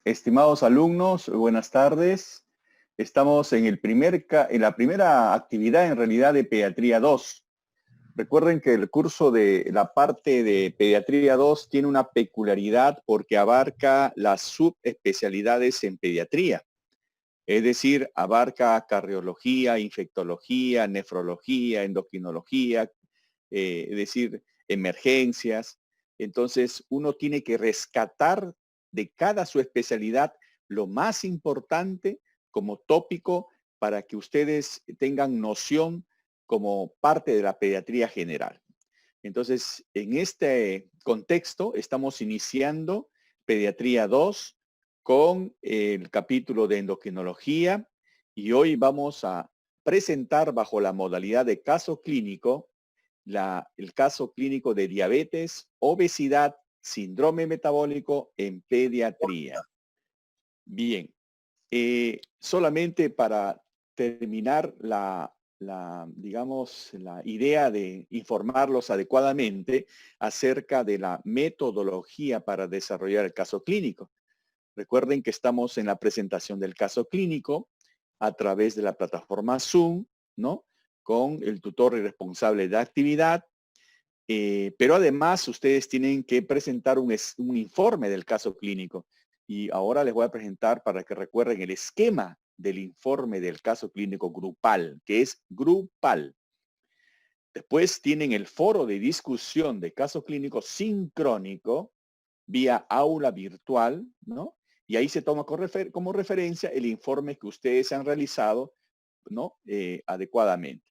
Estimados alumnos, buenas tardes. Estamos en en la primera actividad en realidad de Pediatría 2. Recuerden que el curso de la parte de Pediatría 2 tiene una peculiaridad porque abarca las subespecialidades en pediatría. Es decir, abarca cardiología, infectología, nefrología, endocrinología, es decir, emergencias. Entonces, uno tiene que rescatar de cada su especialidad lo más importante como tópico para que ustedes tengan noción como parte de la pediatría general. Entonces, en este contexto, estamos iniciando Pediatría 2 con el capítulo de endocrinología y hoy vamos a presentar bajo la modalidad de caso clínico el caso clínico de diabetes, obesidad, síndrome metabólico en pediatría. Bien, solamente para terminar digamos, la idea de informarlos adecuadamente acerca de la metodología para desarrollar el caso clínico. Recuerden que estamos en la presentación del caso clínico a través de la plataforma Zoom, ¿no? Con el tutor y responsable de actividad. Pero además ustedes tienen que presentar un informe del caso clínico. Y ahora les voy a presentar para que recuerden el esquema del informe del caso clínico grupal, que es grupal. Después tienen el foro de discusión de caso clínico sincrónico vía aula virtual, ¿no? Y ahí se toma como referencia el informe que ustedes han realizado, ¿no? Adecuadamente.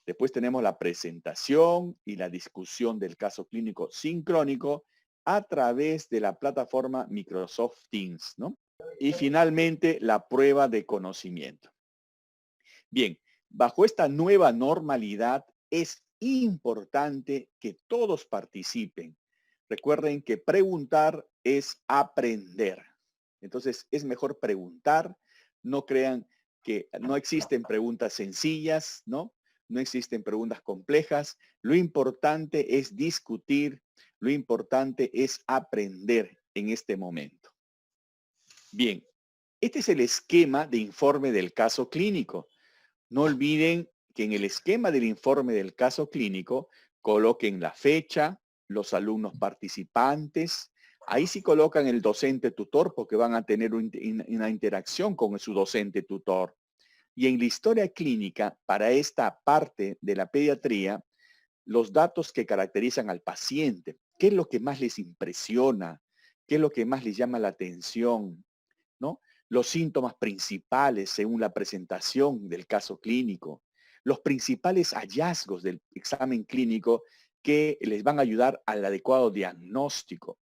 Después tenemos la presentación y la discusión del caso clínico sincrónico a través de la plataforma Microsoft Teams, ¿no? Y finalmente la prueba de conocimiento. Bien, bajo esta nueva normalidad es importante que todos participen. Recuerden que preguntar es aprender. Entonces es mejor preguntar. No crean que no existen preguntas sencillas, ¿no? No existen preguntas complejas. Lo importante es discutir. Lo importante es aprender en este momento. Bien, este es el esquema de informe del caso clínico. No olviden que en el esquema del informe del caso clínico coloquen la fecha, los alumnos participantes. Ahí sí colocan el docente tutor porque van a tener una interacción con su docente tutor. Y en la historia clínica, para esta parte de la pediatría, los datos que caracterizan al paciente. ¿Qué es lo que más les impresiona? ¿Qué es lo que más les llama la atención? ¿No? Los síntomas principales según la presentación del caso clínico, los principales hallazgos del examen clínico que les van a ayudar al adecuado diagnóstico.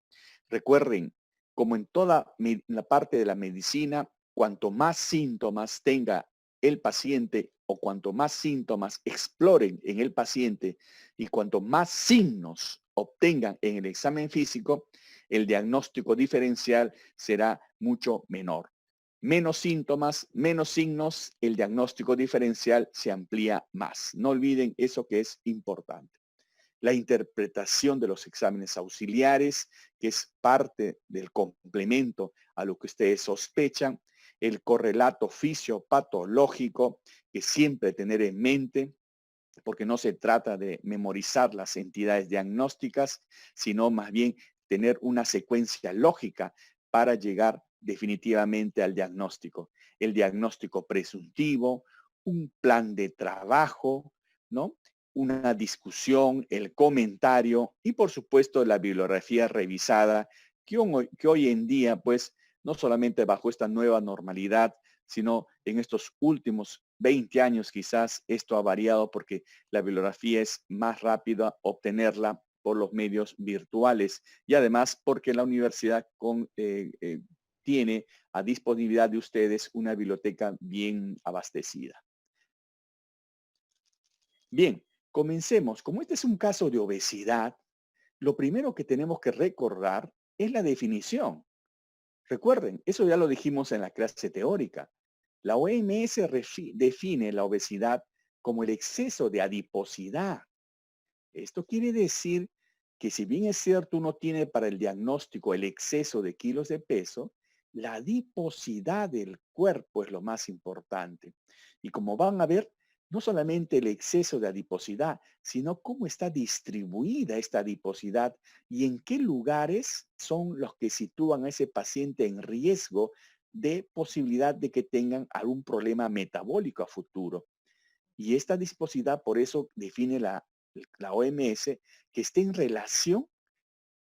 Recuerden, como en toda la parte de la medicina, cuanto más síntomas tenga el paciente o cuanto más síntomas exploren en el paciente y cuanto más signos obtengan en el examen físico, el diagnóstico diferencial será mucho menor. Menos síntomas, menos signos, el diagnóstico diferencial se amplía más. No olviden eso que es importante. La interpretación de los exámenes auxiliares, que es parte del complemento a lo que ustedes sospechan, el correlato fisiopatológico, que siempre tener en mente, porque no se trata de memorizar las entidades diagnósticas, sino más bien tener una secuencia lógica para llegar definitivamente al diagnóstico. El diagnóstico presuntivo, un plan de trabajo, ¿no? Una discusión, el comentario y por supuesto la bibliografía revisada que hoy en día pues no solamente bajo esta nueva normalidad, sino en estos últimos 20 años quizás esto ha variado porque la bibliografía es más rápida obtenerla por los medios virtuales y además porque la universidad tiene a disponibilidad de ustedes una biblioteca bien abastecida. Bien, comencemos. Como este es un caso de obesidad, lo primero que tenemos que recordar es la definición. Recuerden, eso ya lo dijimos en la clase teórica. La OMS define la obesidad como el exceso de adiposidad. Esto quiere decir que si bien es cierto uno tiene para el diagnóstico el exceso de kilos de peso, La adiposidad del cuerpo es lo más importante. Y como van a ver, no solamente el exceso de adiposidad, sino cómo está distribuida esta adiposidad y en qué lugares son los que sitúan a ese paciente en riesgo de posibilidad de que tengan algún problema metabólico a futuro. Y esta adiposidad, por eso define la OMS, que está en relación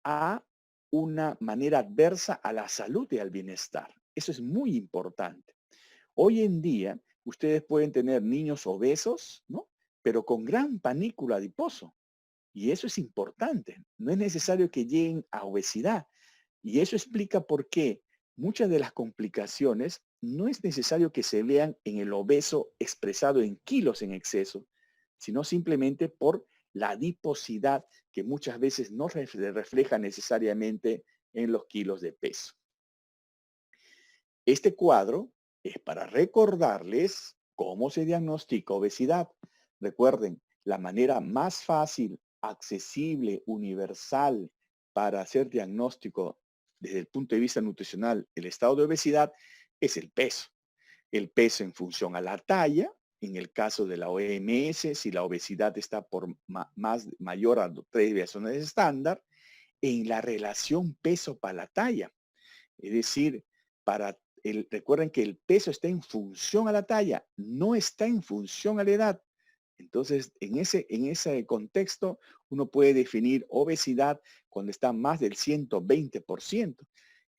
a una manera adversa a la salud y al bienestar. Eso es muy importante. Hoy en día, ustedes pueden tener niños obesos, ¿no? Pero con gran panículo adiposo. Y eso es importante. No es necesario que lleguen a obesidad. Y eso explica por qué muchas de las complicaciones no es necesario que se vean en el obeso expresado en kilos en exceso, sino simplemente por la adiposidad que muchas veces no se refleja necesariamente en los kilos de peso. Este cuadro es para recordarles cómo se diagnostica obesidad. Recuerden, la manera más fácil, accesible, universal para hacer diagnóstico desde el punto de vista nutricional el estado de obesidad es el peso. El peso en función a la talla, en el caso de la OMS, si la obesidad está por mayor a 3 deviaciones estándar, en la relación peso para la talla. Es decir, recuerden que el peso está en función a la talla, no está en función a la edad. Entonces, en ese contexto, uno puede definir obesidad cuando está más del 120%.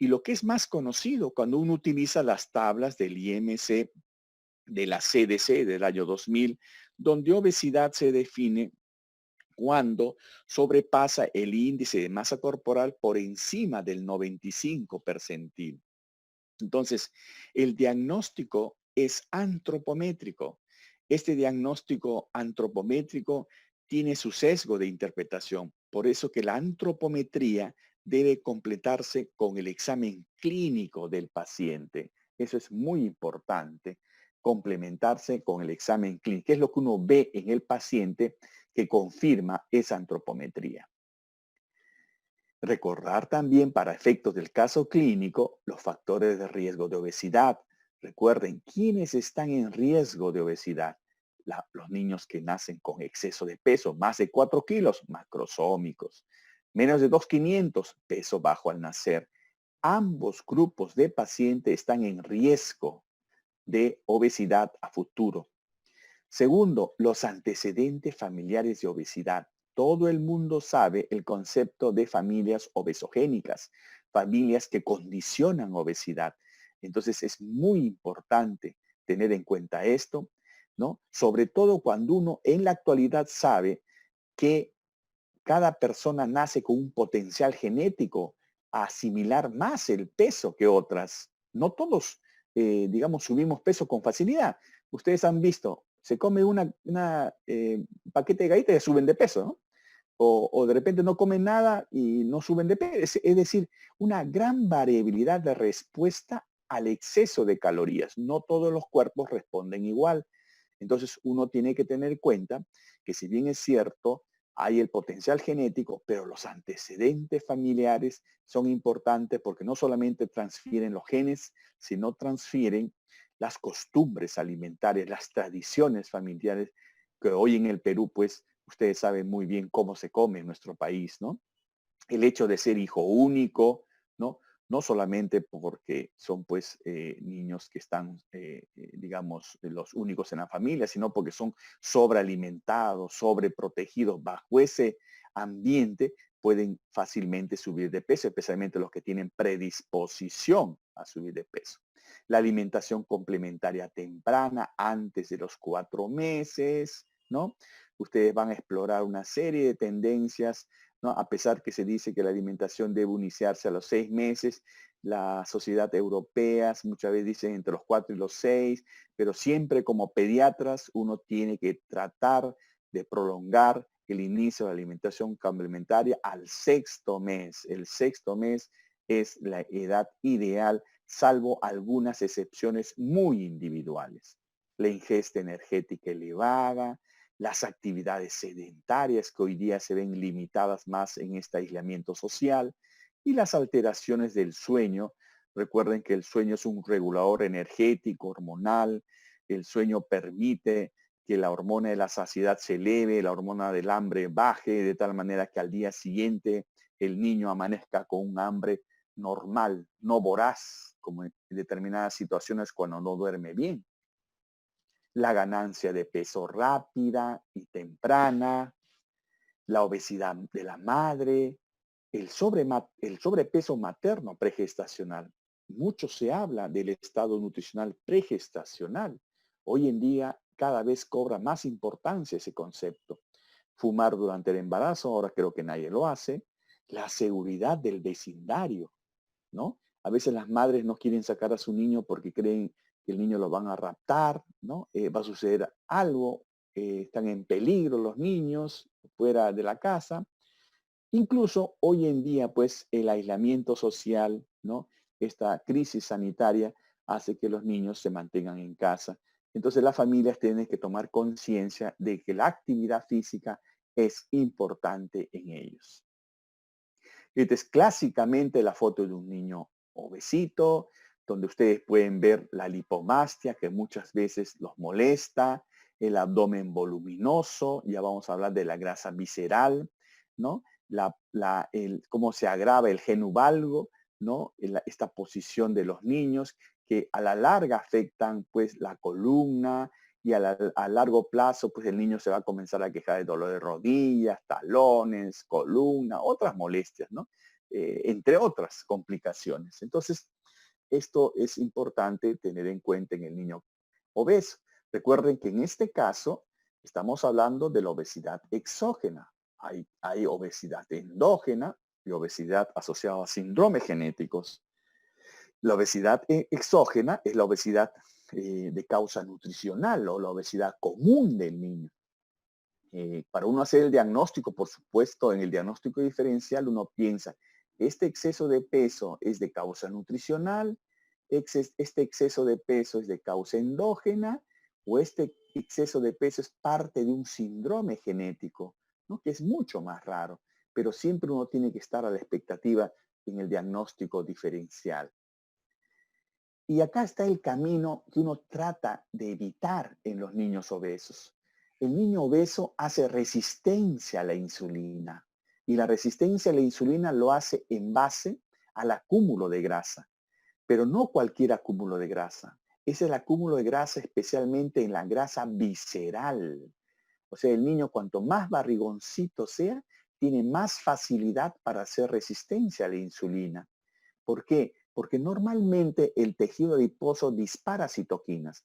Y lo que es más conocido cuando uno utiliza las tablas del IMC de la CDC del año 2000, donde obesidad se define cuando sobrepasa el índice de masa corporal por encima del 95 percentil. Entonces, el diagnóstico es antropométrico. Este diagnóstico antropométrico tiene su sesgo de interpretación. Por eso que la antropometría debe completarse con el examen clínico del paciente. Eso es muy importante, complementarse con el examen clínico, que es lo que uno ve en el paciente que confirma esa antropometría. Recordar también para efectos del caso clínico los factores de riesgo de obesidad. Recuerden, ¿quiénes están en riesgo de obesidad? Los niños que nacen con exceso de peso, más de 4 kilos, macrosómicos. Menos de 2,500, peso bajo al nacer. Ambos grupos de pacientes están en riesgo de obesidad a futuro. Segundo, los antecedentes familiares de obesidad. Todo el mundo sabe el concepto de familias obesogénicas, familias que condicionan obesidad. Entonces es muy importante tener en cuenta esto, ¿no? Sobre todo cuando uno en la actualidad sabe que cada persona nace con un potencial genético a asimilar más el peso que otras. No todos, digamos, subimos peso con facilidad. Ustedes han visto, se come paquete de galletas y suben de peso, ¿no? O de repente no comen nada y no suben de peso. Es decir, una gran variabilidad de respuesta al exceso de calorías. No todos los cuerpos responden igual. Entonces uno tiene que tener en cuenta que si bien es cierto, hay el potencial genético, pero los antecedentes familiares son importantes porque no solamente transfieren los genes, sino transfieren las costumbres alimentarias, las tradiciones familiares, que hoy en el Perú, pues, ustedes saben muy bien cómo se come en nuestro país, ¿no? El hecho de ser hijo único, ¿no? No solamente porque son pues niños que están, digamos, los únicos en la familia, sino porque son sobrealimentados, sobreprotegidos. Bajo ese ambiente pueden fácilmente subir de peso, especialmente los que tienen predisposición a subir de peso. La alimentación complementaria temprana antes de los 4 meses, ¿no? Ustedes van a explorar una serie de tendencias, ¿no? A pesar que se dice que la alimentación debe iniciarse a los 6 meses, la sociedad europea muchas veces dicen entre los 4 y los 6, pero siempre como pediatras uno tiene que tratar de prolongar el inicio de la alimentación complementaria al 6.º mes. El 6.º mes es la edad ideal, salvo algunas excepciones muy individuales. La ingesta energética elevada, las actividades sedentarias que hoy día se ven limitadas más en este aislamiento social y las alteraciones del sueño Recuerden que el sueño es un regulador energético, hormonal. El sueño permite que la hormona de la saciedad se eleve, la hormona del hambre baje, de tal manera que al día siguiente el niño amanezca con un hambre normal, no voraz, como en determinadas situaciones cuando no duerme bien. La ganancia de peso rápida y temprana, la obesidad de la madre, el sobrepeso materno pregestacional. Mucho se habla del estado nutricional pregestacional. Hoy en día cada vez cobra más importancia ese concepto. Fumar durante el embarazo, ahora creo que nadie lo hace. La seguridad del vecindario, ¿no? A veces las madres no quieren sacar a su niño porque creen que el niño lo van a raptar, ¿no? Va a suceder algo, están en peligro los niños fuera de la casa. Incluso hoy en día, pues el aislamiento social, ¿no? Esta crisis sanitaria hace que los niños se mantengan en casa. Entonces las familias tienen que tomar conciencia de que la actividad física es importante en ellos. Esta es clásicamente la foto de un niño obesito, donde ustedes pueden ver la lipomastia que muchas veces los molesta, el abdomen voluminoso, ya vamos a hablar de la grasa visceral, ¿no? Cómo se agrava el genu valgo, ¿no? Esta posición de los niños que a la larga afectan pues la columna y a largo plazo pues el niño se va a comenzar a quejar de dolor de rodillas, talones, columna, otras molestias, ¿no? Entre otras complicaciones. Entonces, esto es importante tener en cuenta en el niño obeso. Recuerden que en este caso estamos hablando de la obesidad exógena. Hay obesidad endógena y obesidad asociada a síndromes genéticos. La obesidad exógena es la obesidad de causa nutricional o la obesidad común del niño. Para uno hacer el diagnóstico, por supuesto, en el diagnóstico diferencial uno piensa, este exceso de peso es de causa nutricional, este exceso de peso es de causa endógena o este exceso de peso es parte de un síndrome genético, ¿no? Que es mucho más raro, pero siempre uno tiene que estar a la expectativa en el diagnóstico diferencial. Y acá está el camino que uno trata de evitar en los niños obesos. El niño obeso hace resistencia a la insulina y la resistencia a la insulina lo hace en base al acúmulo de grasa, pero no cualquier acúmulo de grasa. Es el acúmulo de grasa especialmente en la grasa visceral. O sea, el niño cuanto más barrigoncito sea, tiene más facilidad para hacer resistencia a la insulina. ¿Por qué? Porque normalmente el tejido adiposo dispara citoquinas,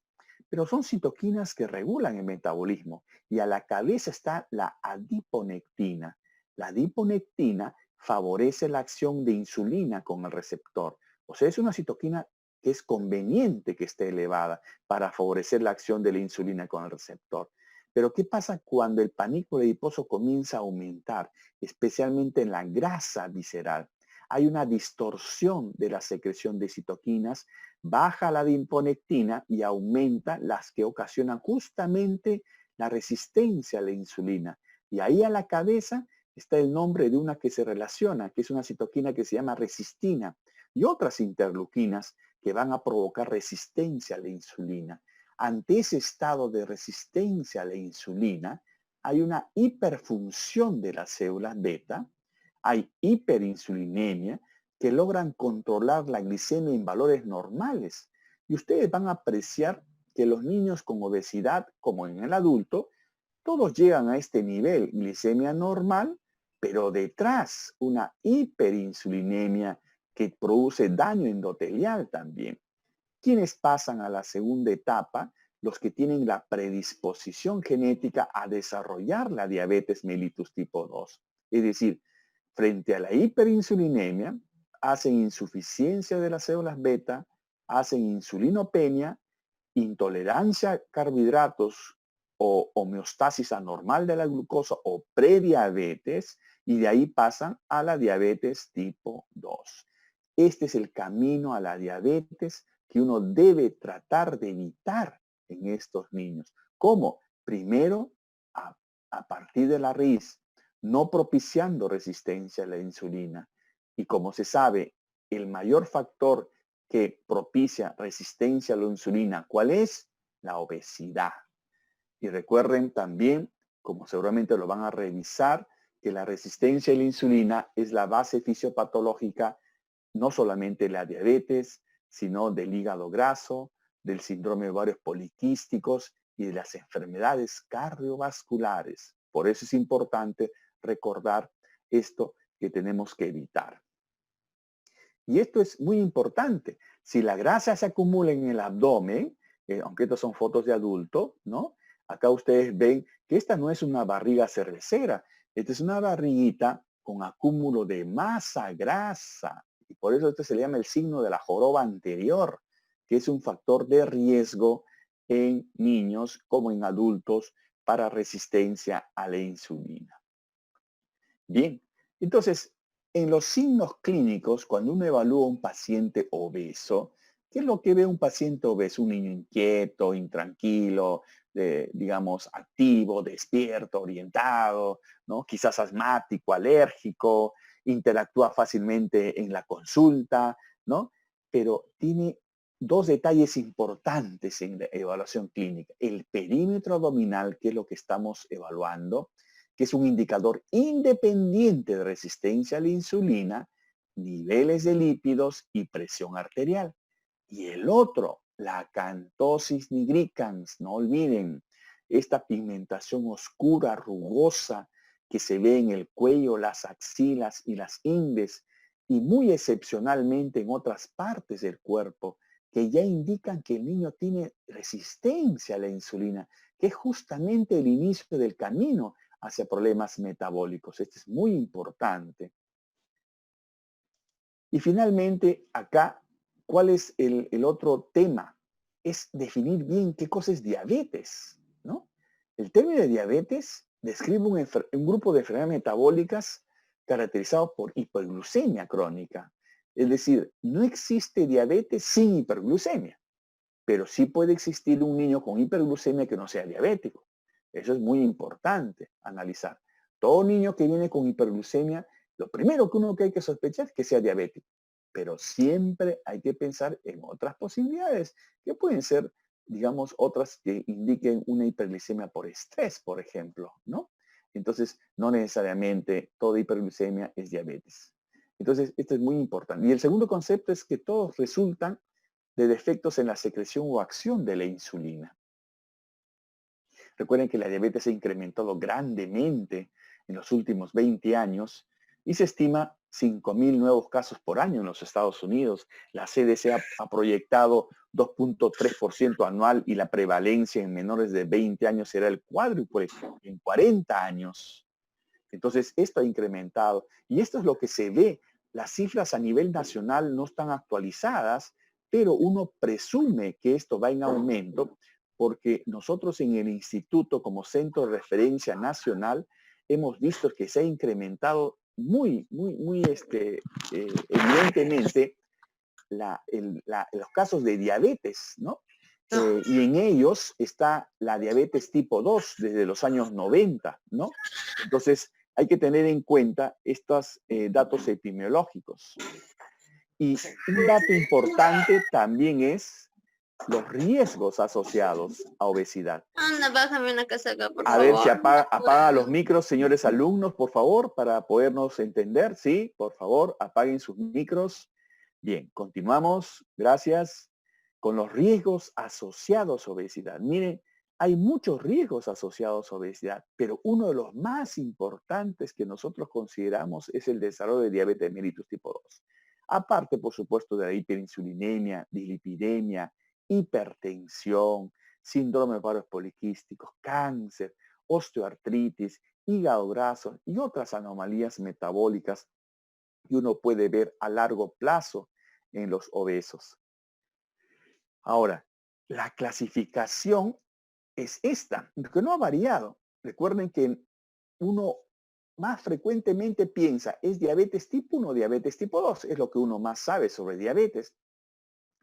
pero son citoquinas que regulan el metabolismo y a la cabeza está la adiponectina. La adiponectina favorece la acción de insulina con el receptor. O sea, es una citoquina que es conveniente que esté elevada para favorecer la acción de la insulina con el receptor. Pero ¿qué pasa cuando el panículo adiposo comienza a aumentar, especialmente en la grasa visceral? Hay una distorsión de la secreción de citoquinas, baja la adiponectina y aumenta las que ocasionan justamente la resistencia a la insulina. Y ahí a la cabeza está el nombre de una que se relaciona, que es una citoquina que se llama resistina y otras interleuquinas que van a provocar resistencia a la insulina. Ante ese estado de resistencia a la insulina, hay una hiperfunción de las células beta, hay hiperinsulinemia que logran controlar la glicemia en valores normales. Y ustedes van a apreciar que los niños con obesidad, como en el adulto, todos llegan a este nivel, glicemia normal, pero detrás una hiperinsulinemia que produce daño endotelial también. ¿Quiénes pasan a la segunda etapa? Los que tienen la predisposición genética a desarrollar la diabetes mellitus tipo 2. Es decir, frente a la hiperinsulinemia, hacen insuficiencia de las células beta, hacen insulinopenia, intolerancia a carbohidratos o homeostasis anormal de la glucosa o prediabetes y de ahí pasan a la diabetes tipo 2. Este es el camino a la diabetes que uno debe tratar de evitar en estos niños. ¿Cómo? Primero, a partir de la raíz, no propiciando resistencia a la insulina. Y como se sabe, el mayor factor que propicia resistencia a la insulina. ¿Cuál es? La obesidad. Y recuerden también, como seguramente lo van a revisar, que la resistencia a la insulina es la base fisiopatológica no solamente de la diabetes, sino del hígado graso, del síndrome de ovarios poliquísticos y de las enfermedades cardiovasculares. Por eso es importante recordar esto que tenemos que evitar. Y esto es muy importante. Si la grasa se acumula en el abdomen, aunque estas son fotos de adulto, ¿no? Acá ustedes ven que esta no es una barriga cervecera, esta es una barriguita con acúmulo de masa grasa. Y por eso este se le llama el signo de la joroba anterior, que es un factor de riesgo en niños como en adultos para resistencia a la insulina. Bien, entonces, en los signos clínicos, cuando uno evalúa a un paciente obeso, ¿qué es lo que ve un paciente obeso? Un niño inquieto, intranquilo, digamos, activo, despierto, orientado, ¿no? Quizás asmático, alérgico, interactúa fácilmente en la consulta, ¿no? Pero tiene dos detalles importantes en la evaluación clínica. El perímetro abdominal, que es lo que estamos evaluando, que es un indicador independiente de resistencia a la insulina, niveles de lípidos y presión arterial. Y el otro, la acantosis nigricans, no olviden, esta pigmentación oscura, rugosa, que se ve en el cuello, las axilas y las ingles, y muy excepcionalmente en otras partes del cuerpo, que ya indican que el niño tiene resistencia a la insulina, que es justamente el inicio del camino hacia problemas metabólicos. Esto es muy importante. Y finalmente, acá, ¿cuál es el otro tema? Es definir bien qué cosa es diabetes, ¿no? El término de diabetes describe un grupo de enfermedades metabólicas caracterizado por hiperglucemia crónica. Es decir, no existe diabetes sin hiperglucemia, pero sí puede existir un niño con hiperglucemia que no sea diabético. Eso es muy importante analizar. Todo niño que viene con hiperglucemia, lo primero que hay que sospechar es que sea diabético. Pero siempre hay que pensar en otras posibilidades, que pueden ser, digamos, otras que indiquen una hiperglicemia por estrés, por ejemplo, ¿no? Entonces, no necesariamente toda hiperglucemia es diabetes. Entonces, esto es muy importante. Y el segundo concepto es que todos resultan de defectos en la secreción o acción de la insulina. Recuerden que la diabetes se ha incrementado grandemente en los últimos 20 años y se estima 5.000 nuevos casos por año en los Estados Unidos. La CDC ha proyectado 2.3% anual y la prevalencia en menores de 20 años será el cuádruple en 40 años. Entonces, esto ha incrementado y esto es lo que se ve. Las cifras a nivel nacional no están actualizadas, pero uno presume que esto va en aumento porque nosotros en el instituto como centro de referencia nacional hemos visto que se ha incrementado muy evidentemente los casos de diabetes, ¿no? Y en ellos está la diabetes tipo 2 desde los años 90, ¿no? Entonces, hay que tener en cuenta estos datos epidemiológicos. Y un dato importante también es los riesgos asociados a obesidad. Anda, bájame una casaca, por A favor. ver si apaga los micros, señores alumnos, por favor, para podernos entender. Sí, por favor, apaguen sus micros. Bien, continuamos. Gracias. Con los riesgos asociados a obesidad. Miren, hay muchos riesgos asociados a obesidad, pero uno de los más importantes que nosotros consideramos es el desarrollo de diabetes mellitus tipo 2. Aparte, por supuesto, de la hiperinsulinemia, dislipidemia, hipertensión, síndrome de ovarios poliquísticos, cáncer, osteoartritis, hígado graso y otras anomalías metabólicas que uno puede ver a largo plazo en los obesos. Ahora, la clasificación es esta, que no ha variado. Recuerden que uno más frecuentemente piensa, ¿es diabetes tipo 1 o diabetes tipo 2? Es lo que uno más sabe sobre diabetes.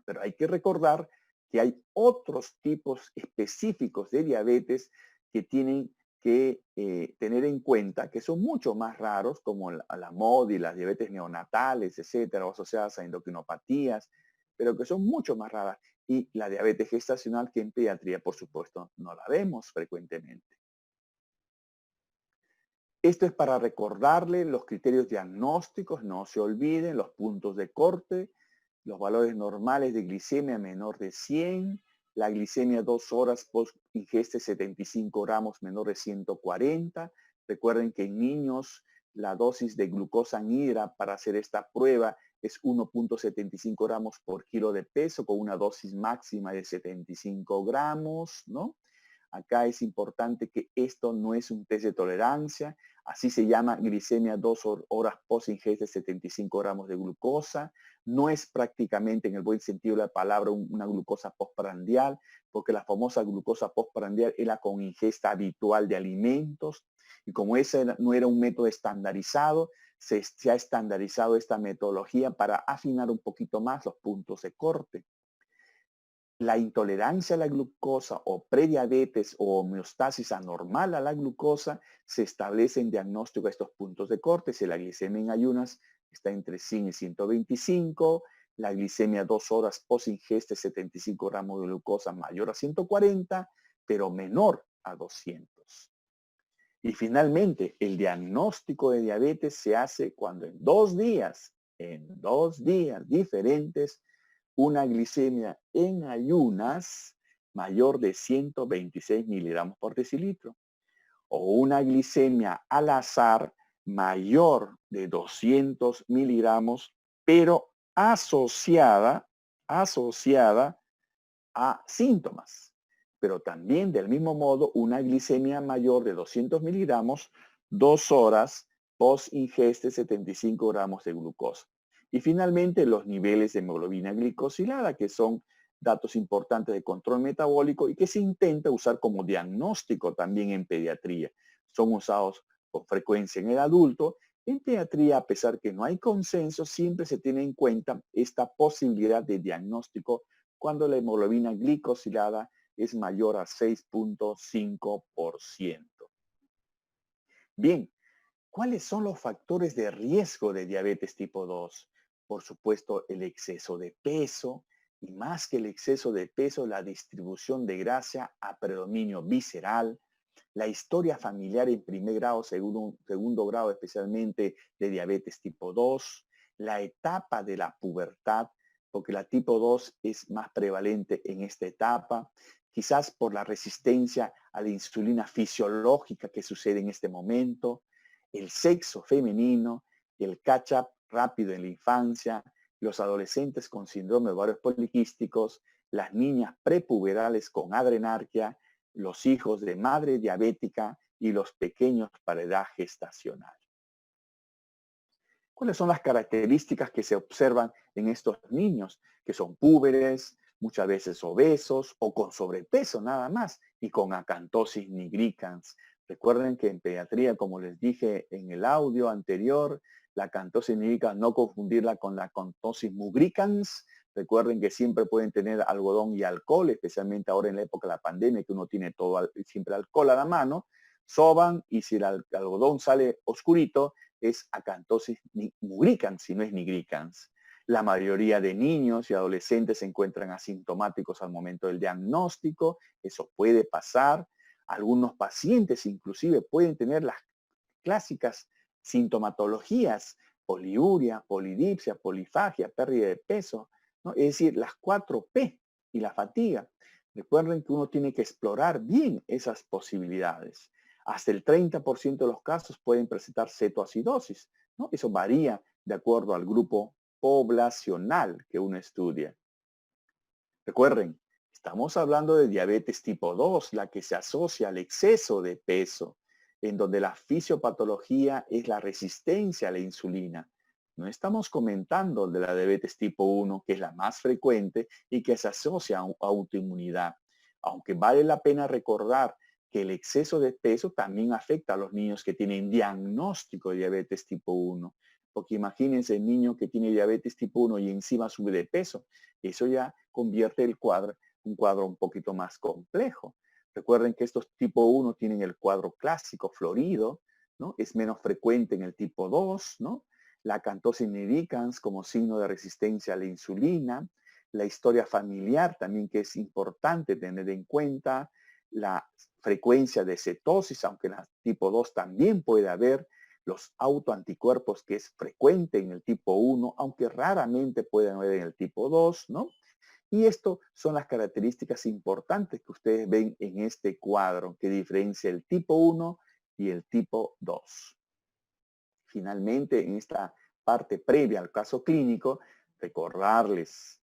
Pero hay que recordar que hay otros tipos específicos de diabetes que tienen que tener en cuenta, que son mucho más raros, como la MODY, las diabetes neonatales, etcétera, o asociadas a endocrinopatías, pero que son mucho más raras. Y la diabetes gestacional, que en pediatría, por supuesto, no la vemos frecuentemente. Esto es para recordarle los criterios diagnósticos, no se olviden los puntos de corte, los valores normales de glicemia menor de 100, la glicemia 2 horas post ingesta 75 gramos menor de 140. Recuerden que en niños la dosis de glucosa anhidra para hacer esta prueba es 1.75 gramos por kilo de peso con una dosis máxima de 75 gramos, ¿no? Acá es importante que esto no es un test de tolerancia, así se llama glicemia 2 horas post ingesta de 75 gramos de glucosa. No es prácticamente en el buen sentido de la palabra una glucosa postprandial, porque la famosa glucosa postprandial era con ingesta habitual de alimentos. Y como ese no era un método estandarizado, se ha estandarizado esta metodología para afinar un poquito más los puntos de corte. La intolerancia a la glucosa o prediabetes o homeostasis anormal a la glucosa se establece en diagnóstico de estos puntos de corte. Si la glicemia en ayunas está entre 100 y 125, la glicemia 2 horas post ingesta 75 gramos de glucosa mayor a 140, pero menor a 200. Y finalmente, el diagnóstico de diabetes se hace cuando en 2 días diferentes, una glicemia en ayunas mayor de 126 miligramos por decilitro o una glicemia al azar mayor de 200 miligramos, pero asociada a síntomas. Pero también del mismo modo una glicemia mayor de 200 miligramos 2 horas post ingeste 75 gramos de glucosa. Y finalmente los niveles de hemoglobina glicosilada, que son datos importantes de control metabólico y que se intenta usar como diagnóstico también en pediatría. Son usados con frecuencia en el adulto. En pediatría, a pesar que no hay consenso, siempre se tiene en cuenta esta posibilidad de diagnóstico cuando la hemoglobina glicosilada es mayor a 6.5%. Bien, ¿cuáles son los factores de riesgo de diabetes tipo 2? Por supuesto, el exceso de peso y más que el exceso de peso, la distribución de grasa a predominio visceral, la historia familiar en primer grado, segundo grado especialmente de diabetes tipo 2, la etapa de la pubertad, porque la tipo 2 es más prevalente en esta etapa, quizás por la resistencia a la insulina fisiológica que sucede en este momento, el sexo femenino, el catch-up rápido en la infancia, los adolescentes con síndrome de ovarios poliquísticos, las niñas prepuberales con adrenarquia, los hijos de madre diabética y los pequeños para edad gestacional. ¿Cuáles son las características que se observan en estos niños? Que son púberes, muchas veces obesos o con sobrepeso nada más y con acantosis nigricans. Recuerden que en pediatría, como les dije en el audio anterior, la acantosis nigricans no confundirla con la acantosis mugricans. Recuerden que siempre pueden tener algodón y alcohol, especialmente ahora en la época de la pandemia, que uno tiene todo siempre alcohol a la mano. Soban y si el algodón sale oscurito, es acantosis mugricans, si no es nigricans. La mayoría de niños y adolescentes se encuentran asintomáticos al momento del diagnóstico. Eso puede pasar. Algunos pacientes inclusive pueden tener las clásicas sintomatologías, poliuria, polidipsia, polifagia, pérdida de peso, ¿no? Es decir, las 4P y la fatiga. Recuerden que uno tiene que explorar bien esas posibilidades. Hasta el 30% de los casos pueden presentar cetoacidosis, ¿no? Eso varía de acuerdo al grupo poblacional que uno estudia. Recuerden, estamos hablando de diabetes tipo 2, la que se asocia al exceso de peso, en donde la fisiopatología es la resistencia a la insulina. No estamos comentando de la diabetes tipo 1, que es la más frecuente y que se asocia a autoinmunidad. Aunque vale la pena recordar que el exceso de peso también afecta a los niños que tienen diagnóstico de diabetes tipo 1. Porque imagínense el niño que tiene diabetes tipo 1 y encima sube de peso. Eso ya convierte un cuadro un poquito más complejo. Recuerden que estos tipo 1 tienen el cuadro clásico florido, ¿no? Es menos frecuente en el tipo 2, ¿no? La acantosis nigricans como signo de resistencia a la insulina, La historia familiar también, que es importante tener en cuenta, la frecuencia de cetosis, aunque en la tipo 2 también puede haber, los autoanticuerpos, que es frecuente en el tipo 1, aunque raramente pueden haber en el tipo 2, ¿no? Y esto son las características importantes que ustedes ven en este cuadro que diferencia el tipo 1 y el tipo 2. Finalmente, en esta parte previa al caso clínico, recordarles,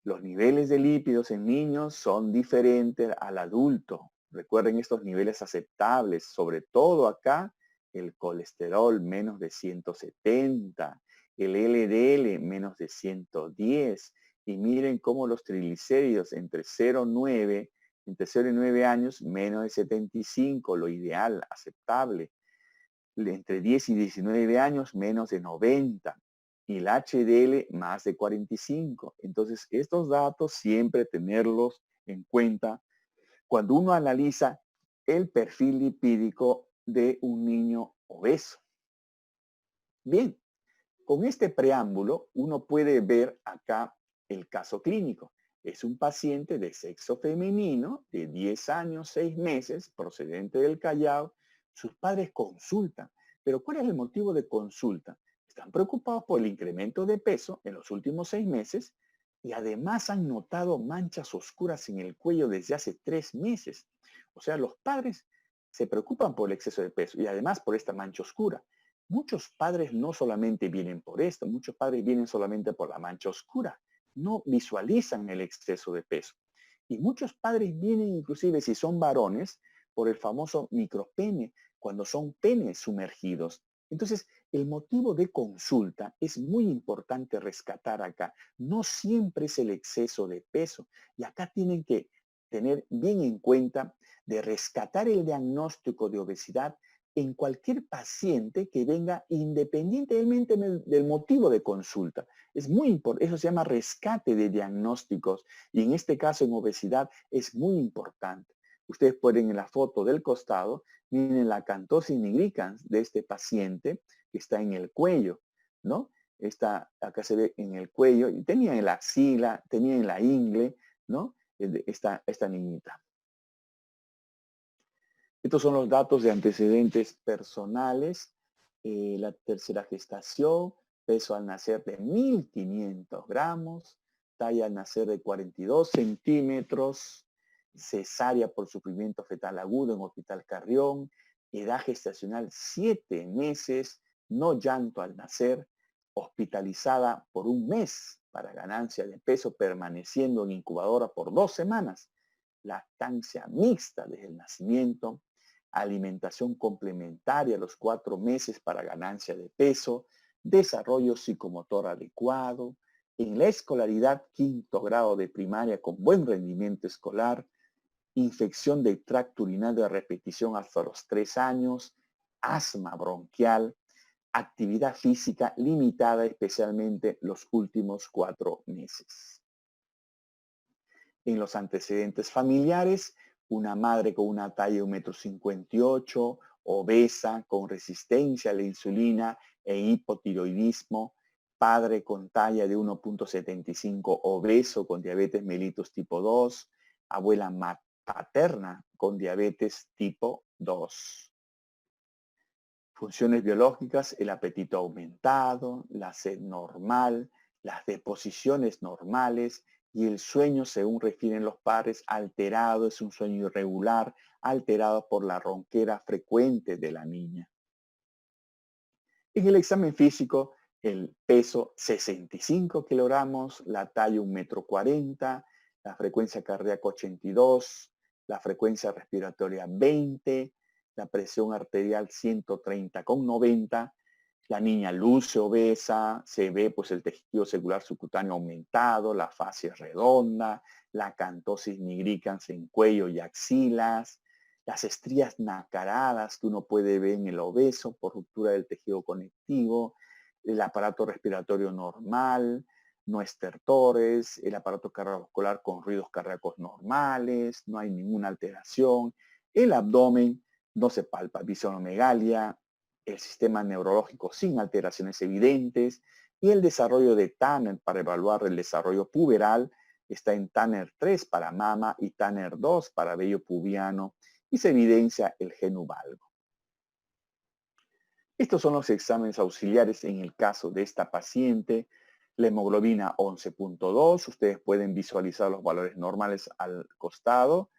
los niveles de lípidos en niños son diferentes al adulto. Recuerden estos niveles aceptables, sobre todo acá, el colesterol menos de 170, el LDL menos de 110, y miren cómo los triglicéridos entre 0,9, entre 0 y 9 años, menos de 75, lo ideal, aceptable. Entre 10 y 19 años, menos de 90. Y el HDL, más de 45. Entonces, estos datos siempre tenerlos en cuenta cuando uno analiza el perfil lipídico de un niño obeso. Bien, con este preámbulo, uno puede ver acá el caso clínico. Es un paciente de sexo femenino de 10 años, 6 meses, procedente del Callao. Sus padres consultan. Pero ¿cuál es el motivo de consulta? Están preocupados por el incremento de peso en los últimos 6 meses y además han notado manchas oscuras en el cuello desde hace 3 meses. O sea, los padres se preocupan por el exceso de peso y además por esta mancha oscura. Muchos padres no solamente vienen por esto, muchos padres vienen solamente por la mancha oscura, no visualizan el exceso de peso. Y muchos padres vienen inclusive, si son varones, por el famoso micropene, cuando son penes sumergidos. Entonces, el motivo de consulta es muy importante rescatar acá. No siempre es el exceso de peso. Y acá tienen que tener bien en cuenta de rescatar el diagnóstico de obesidad en cualquier paciente que venga independientemente del motivo de consulta. Es muy importante, eso se llama rescate de diagnósticos y en este caso en obesidad es muy importante. Ustedes pueden en la foto del costado, miren la acantosis nigricans de este paciente que está en el cuello, ¿no? Acá se ve en el cuello, y tenía en la axila, tenía en la ingle, ¿no? Esta niñita. Estos son los datos de antecedentes personales. La tercera gestación, peso al nacer de 1.500 gramos, talla al nacer de 42 centímetros, cesárea por sufrimiento fetal agudo en Hospital Carrión, edad gestacional 7 meses, no llanto al nacer, hospitalizada por 1 mes para ganancia de peso, permaneciendo en incubadora por 2 semanas, lactancia mixta desde el nacimiento, alimentación complementaria a los 4 meses para ganancia de peso, desarrollo psicomotor adecuado, en la escolaridad 5º grado de primaria con buen rendimiento escolar, infección del tracto urinario a repetición hasta los 3 años, asma bronquial, actividad física limitada especialmente los últimos 4 meses. En los antecedentes familiares, una madre con una talla de 1,58 m, obesa, con resistencia a la insulina e hipotiroidismo, padre con talla de 1,75, obeso con diabetes mellitus tipo 2, abuela paterna con diabetes tipo 2. Funciones biológicas, el apetito aumentado, la sed normal, las deposiciones normales y el sueño, según refieren los padres, alterado, es un sueño irregular, alterado por la ronquera frecuente de la niña. En el examen físico, el peso 65 kilogramos, la talla 1,40 m, la frecuencia cardíaca 82, la frecuencia respiratoria 20, la presión arterial 130/90, la niña luce obesa, se ve pues el tejido celular subcutáneo aumentado, la fase redonda, la acantosis nigricans en cuello y axilas, las estrías nacaradas que uno puede ver en el obeso por ruptura del tejido conectivo, el aparato respiratorio normal, no estertores, el aparato cardiovascular con ruidos cardíacos normales, no hay ninguna alteración, el abdomen no se palpa viscomegalia, el sistema neurológico sin alteraciones evidentes y el desarrollo de Tanner para evaluar el desarrollo puberal está en Tanner 3 para mama y Tanner 2 para vello pubiano y se evidencia el geno valgo. Estos son los exámenes auxiliares en el caso de esta paciente. La hemoglobina 11.2, ustedes pueden visualizar los valores normales al costado.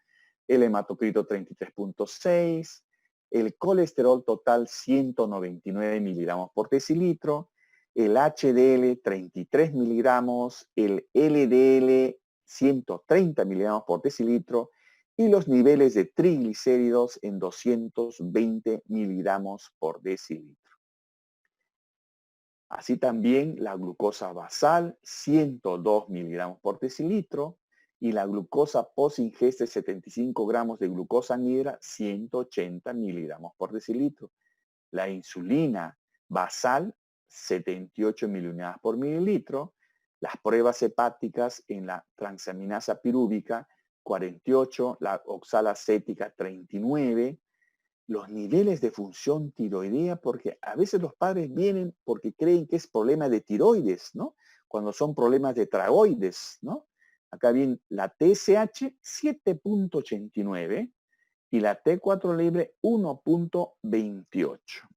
El hematocrito 33.6, el colesterol total 199 miligramos por decilitro, el HDL 33 miligramos, el LDL 130 miligramos por decilitro y los niveles de triglicéridos en 220 miligramos por decilitro. Así también la glucosa basal 102 miligramos por decilitro y la glucosa post ingesta de 75 gramos de glucosa anhidra 180 miligramos por decilitro. La insulina basal 78 miliunidades por mililitro. Las pruebas hepáticas en la transaminasa pirúvica 48, la oxalacética 39, los niveles de función tiroidea, porque a veces los padres vienen porque creen que es problema de tiroides, ¿no? Cuando son problemas de tragoides, ¿no? Acá viene la TSH 7.89 y la T4 libre 1.28.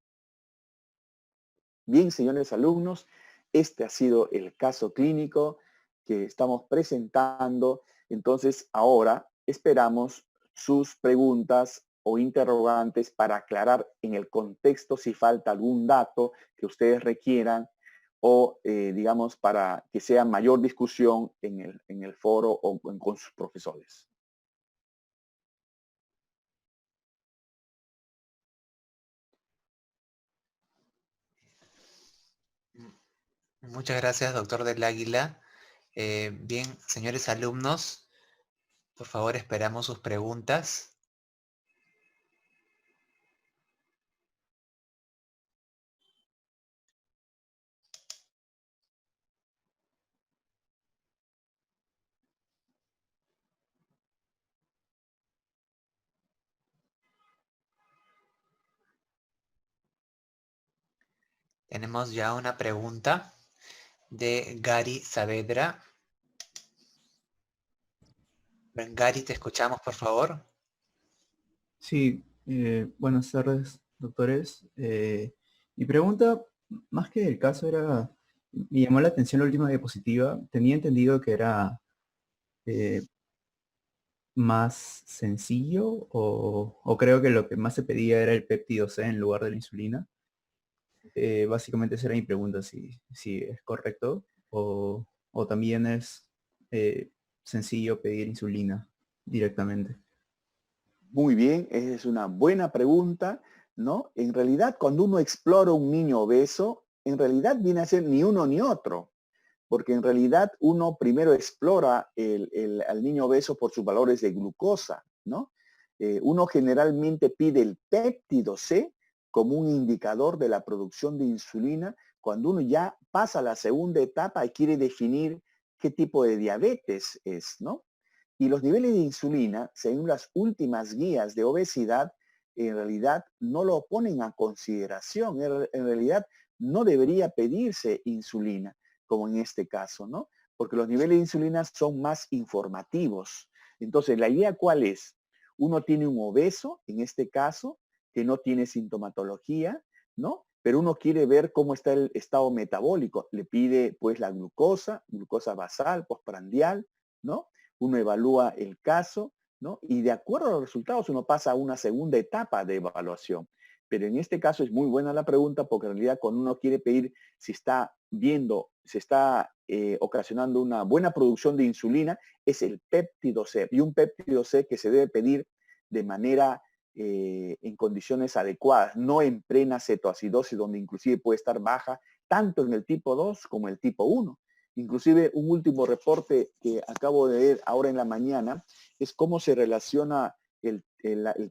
Bien, señores alumnos, este ha sido el caso clínico que estamos presentando. Entonces, ahora esperamos sus preguntas o interrogantes para aclarar en el contexto si falta algún dato que ustedes requieran o, digamos, para que sea mayor discusión en el foro o con sus profesores. Muchas gracias, doctor del Águila. Bien, señores alumnos, por favor esperamos sus preguntas. Tenemos ya una pregunta de Gary Saavedra. Gary, te escuchamos, por favor. Sí, buenas tardes, doctores. Mi pregunta, más que del caso, me llamó la atención la última diapositiva. Tenía entendido que era más sencillo o creo que lo que más se pedía era el péptido C en lugar de la insulina. Básicamente esa era mi pregunta, si es correcto o también es sencillo pedir insulina directamente. Muy bien, esa es una buena pregunta, ¿no? En realidad, cuando uno explora un niño obeso, en realidad viene a ser ni uno ni otro, porque en realidad uno primero explora al niño obeso por sus valores de glucosa, ¿no? Uno generalmente pide el péptido C como un indicador de la producción de insulina cuando uno ya pasa a la segunda etapa y quiere definir qué tipo de diabetes es, ¿no? Y los niveles de insulina, según las últimas guías de obesidad, en realidad no lo ponen a consideración. En realidad no debería pedirse insulina, como en este caso, ¿no? Porque los niveles de insulina son más informativos. Entonces, ¿la idea cuál es? Uno tiene un obeso, en este caso, que no tiene sintomatología, ¿no? Pero uno quiere ver cómo está el estado metabólico. Le pide, pues, la glucosa basal, postprandial, ¿no? Uno evalúa el caso, ¿no? Y de acuerdo a los resultados uno pasa a una segunda etapa de evaluación. Pero en este caso es muy buena la pregunta porque en realidad cuando uno quiere pedir si está viendo, se está ocasionando una buena producción de insulina, es el péptido C. Y un péptido C que se debe pedir de manera en condiciones adecuadas, no en plena cetoacidosis donde inclusive puede estar baja tanto en el tipo 2 como el tipo 1. Inclusive un último reporte que acabo de ver ahora en la mañana es cómo se relaciona el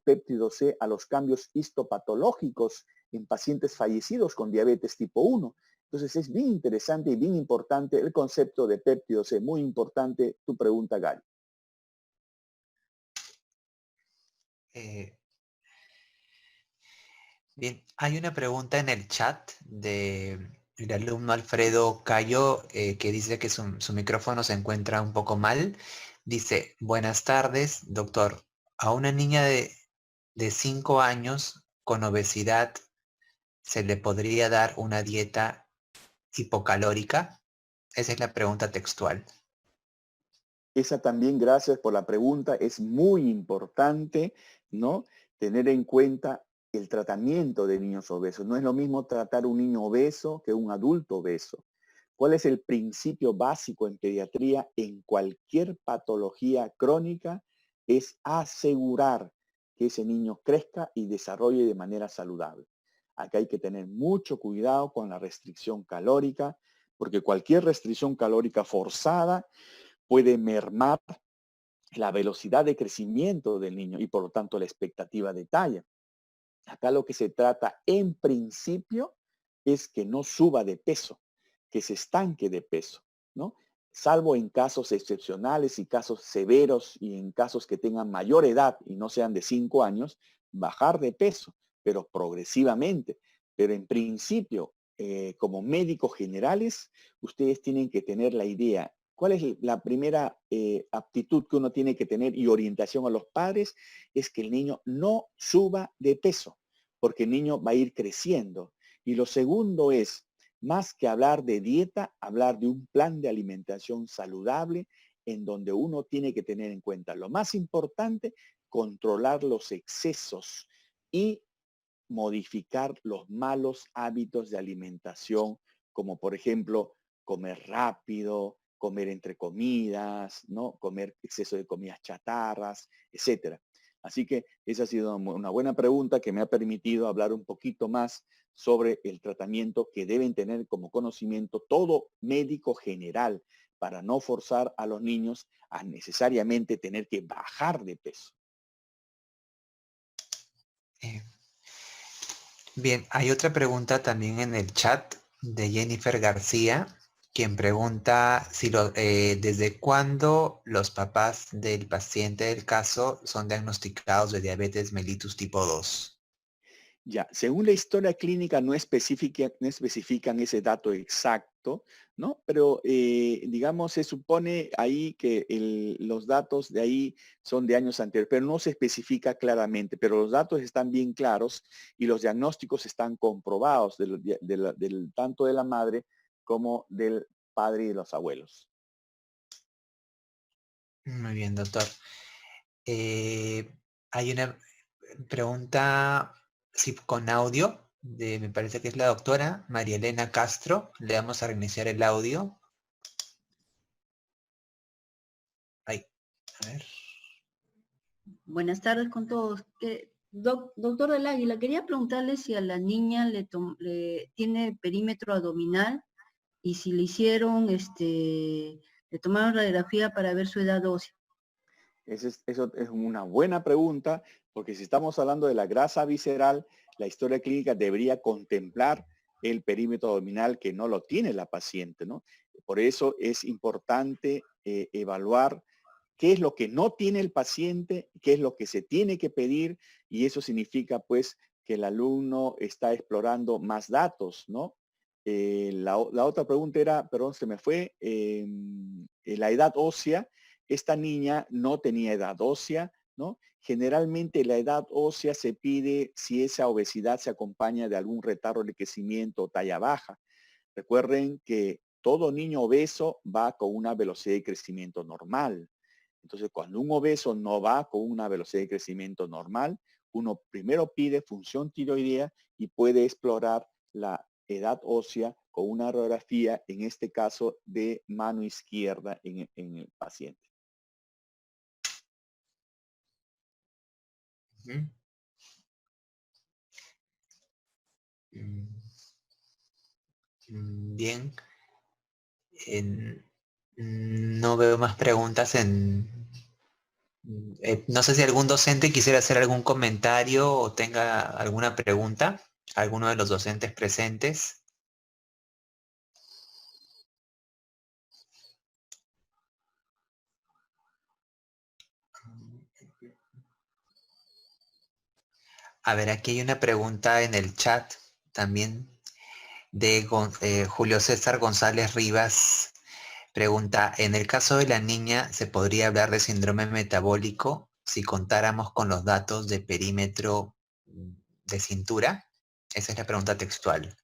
péptido C a los cambios histopatológicos en pacientes fallecidos con diabetes tipo 1. Entonces es bien interesante y bien importante el concepto de péptido C. Muy importante tu pregunta, Gary. Bien, hay una pregunta en el chat de el alumno Alfredo Cayo, que dice que su micrófono se encuentra un poco mal. Dice, buenas tardes, doctor. A una niña de 5 años con obesidad, ¿se le podría dar una dieta hipocalórica? Esa es la pregunta textual. Esa también, gracias por la pregunta, es muy importante, ¿no? Tener en cuenta el tratamiento de niños obesos. No es lo mismo tratar un niño obeso que un adulto obeso. ¿Cuál es el principio básico en pediatría en cualquier patología crónica? Es asegurar que ese niño crezca y desarrolle de manera saludable. Acá hay que tener mucho cuidado con la restricción calórica, porque cualquier restricción calórica forzada puede mermar la velocidad de crecimiento del niño y por lo tanto la expectativa de talla. Acá lo que se trata en principio es que no suba de peso, que se estanque de peso, ¿no? Salvo en casos excepcionales y casos severos y en casos que tengan mayor edad y no sean de 5 años, bajar de peso, pero progresivamente. Pero en principio, como médicos generales, ustedes tienen que tener la idea. ¿Cuál es la primera aptitud que uno tiene que tener y orientación a los padres? Es que el niño no suba de peso, porque el niño va a ir creciendo. Y lo segundo es, más que hablar de dieta, hablar de un plan de alimentación saludable en donde uno tiene que tener en cuenta lo más importante, controlar los excesos y modificar los malos hábitos de alimentación, como por ejemplo comer rápido, comer entre comidas, ¿no? Comer exceso de comidas chatarras, etcétera. Así que esa ha sido una buena pregunta que me ha permitido hablar un poquito más sobre el tratamiento que deben tener como conocimiento todo médico general para no forzar a los niños a necesariamente tener que bajar de peso. Eh, Bien, hay otra pregunta también en el chat de Jennifer García, quien pregunta si desde cuándo los papás del paciente del caso son diagnosticados de diabetes mellitus tipo 2. Ya, según la historia clínica no especifican ese dato exacto, ¿no? Pero digamos, se supone ahí que los datos de ahí son de años anteriores, pero no se especifica claramente, pero los datos están bien claros y los diagnósticos están comprobados tanto de la madre como del padre y de los abuelos. Muy bien, doctor. Hay una pregunta con audio, me parece que es la doctora María Elena Castro. Le vamos a reiniciar el audio. Ahí, a ver. Buenas tardes con todos. Doctor del Águila, quería preguntarle si a la niña le tiene perímetro abdominal y si le hicieron, le tomaron radiografía para ver su edad ósea. Eso es una buena pregunta, porque si estamos hablando de la grasa visceral, la historia clínica debería contemplar el perímetro abdominal que no lo tiene la paciente, ¿no? Por eso es importante evaluar qué es lo que no tiene el paciente, qué es lo que se tiene que pedir, y eso significa pues que el alumno está explorando más datos, ¿no? La otra pregunta era, perdón, se me fue, la edad ósea. Esta niña no tenía edad ósea, ¿no? Generalmente la edad ósea se pide si esa obesidad se acompaña de algún retardo de crecimiento o talla baja. Recuerden que todo niño obeso va con una velocidad de crecimiento normal. Entonces, cuando un obeso no va con una velocidad de crecimiento normal, uno primero pide función tiroidea y puede explorar la edad ósea con una radiografía, en este caso de mano izquierda en el paciente. Bien. No veo más preguntas no sé si algún docente quisiera hacer algún comentario o tenga alguna pregunta. ¿Alguno de los docentes presentes? A ver, aquí hay una pregunta en el chat también Julio César González Rivas pregunta, ¿en el caso de la niña se podría hablar de síndrome metabólico si contáramos con los datos de perímetro de cintura? Esa es la pregunta textual.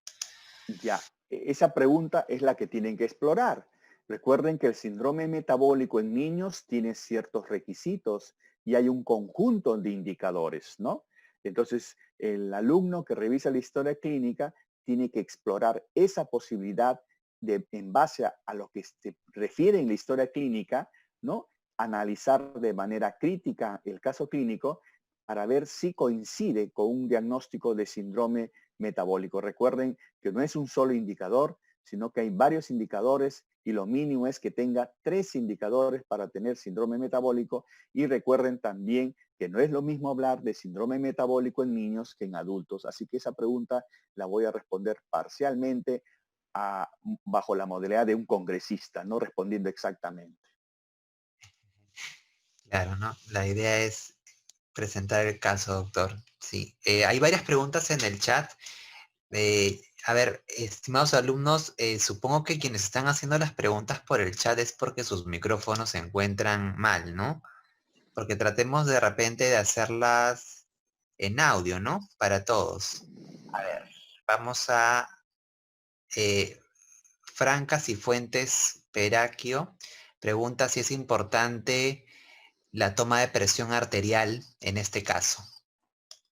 Ya, esa pregunta es la que tienen que explorar. Recuerden que el síndrome metabólico en niños tiene ciertos requisitos y hay un conjunto de indicadores, ¿no? Entonces, el alumno que revisa la historia clínica tiene que explorar esa posibilidad de, en base a lo que se refiere en la historia clínica, ¿no? Analizar de manera crítica el caso clínico para ver si coincide con un diagnóstico de síndrome metabólico. Recuerden que no es un solo indicador, sino que hay varios indicadores y lo mínimo es que tenga 3 indicadores para tener síndrome metabólico. Y recuerden también que no es lo mismo hablar de síndrome metabólico en niños que en adultos. Así que esa pregunta la voy a responder parcialmente bajo la modalidad de un congresista, no respondiendo exactamente. Claro, ¿no? La idea es presentar el caso, doctor. Sí. Hay varias preguntas en el chat. A ver, estimados alumnos, supongo que quienes están haciendo las preguntas por el chat es porque sus micrófonos se encuentran mal, ¿no? Porque tratemos de repente de hacerlas en audio, ¿no? Para todos. A ver, vamos a Franca Cifuentes Peraquio. Pregunta si es importante la toma de presión arterial en este caso.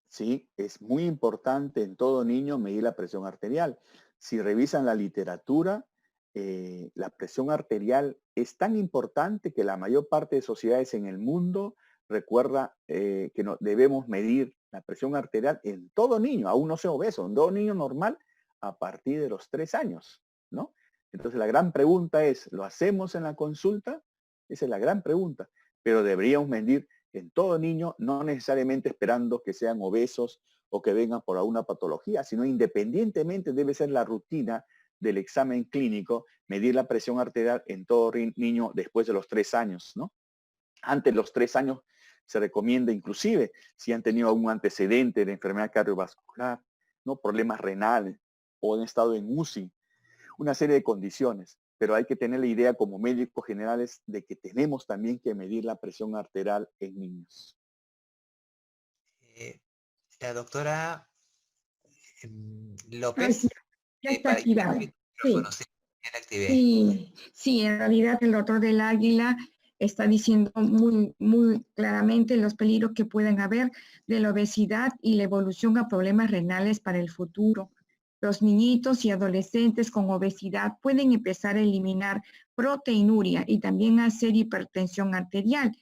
Sí, es muy importante en todo niño medir la presión arterial. Si revisan la literatura, la presión arterial es tan importante que la mayor parte de sociedades en el mundo recuerda que debemos medir la presión arterial en todo niño, aún no sea obeso, en todo niño normal a partir de los 3 años, ¿no? Entonces la gran pregunta es, ¿lo hacemos en la consulta? Esa es la gran pregunta, pero deberíamos medir en todo niño, no necesariamente esperando que sean obesos o que vengan por alguna patología, sino independientemente debe ser la rutina del examen clínico, medir la presión arterial en todo niño después de los 3 años, ¿no? Antes de los 3 años se recomienda inclusive si han tenido algún antecedente de enfermedad cardiovascular, ¿no? Problemas renales o han estado en UCI, una serie de condiciones, pero hay que tener la idea como médicos generales de que tenemos también que medir la presión arterial en niños. La doctora Ay, López, sí, ya está para activado. el Sí, micrófono, sí, ya la activé. sí, en realidad el doctor del Águila está diciendo muy claramente los peligros que pueden haber de la obesidad y la evolución a problemas renales para el futuro. Los niñitos y adolescentes con obesidad pueden empezar a eliminar proteinuria y también hacer hipertensión arterial.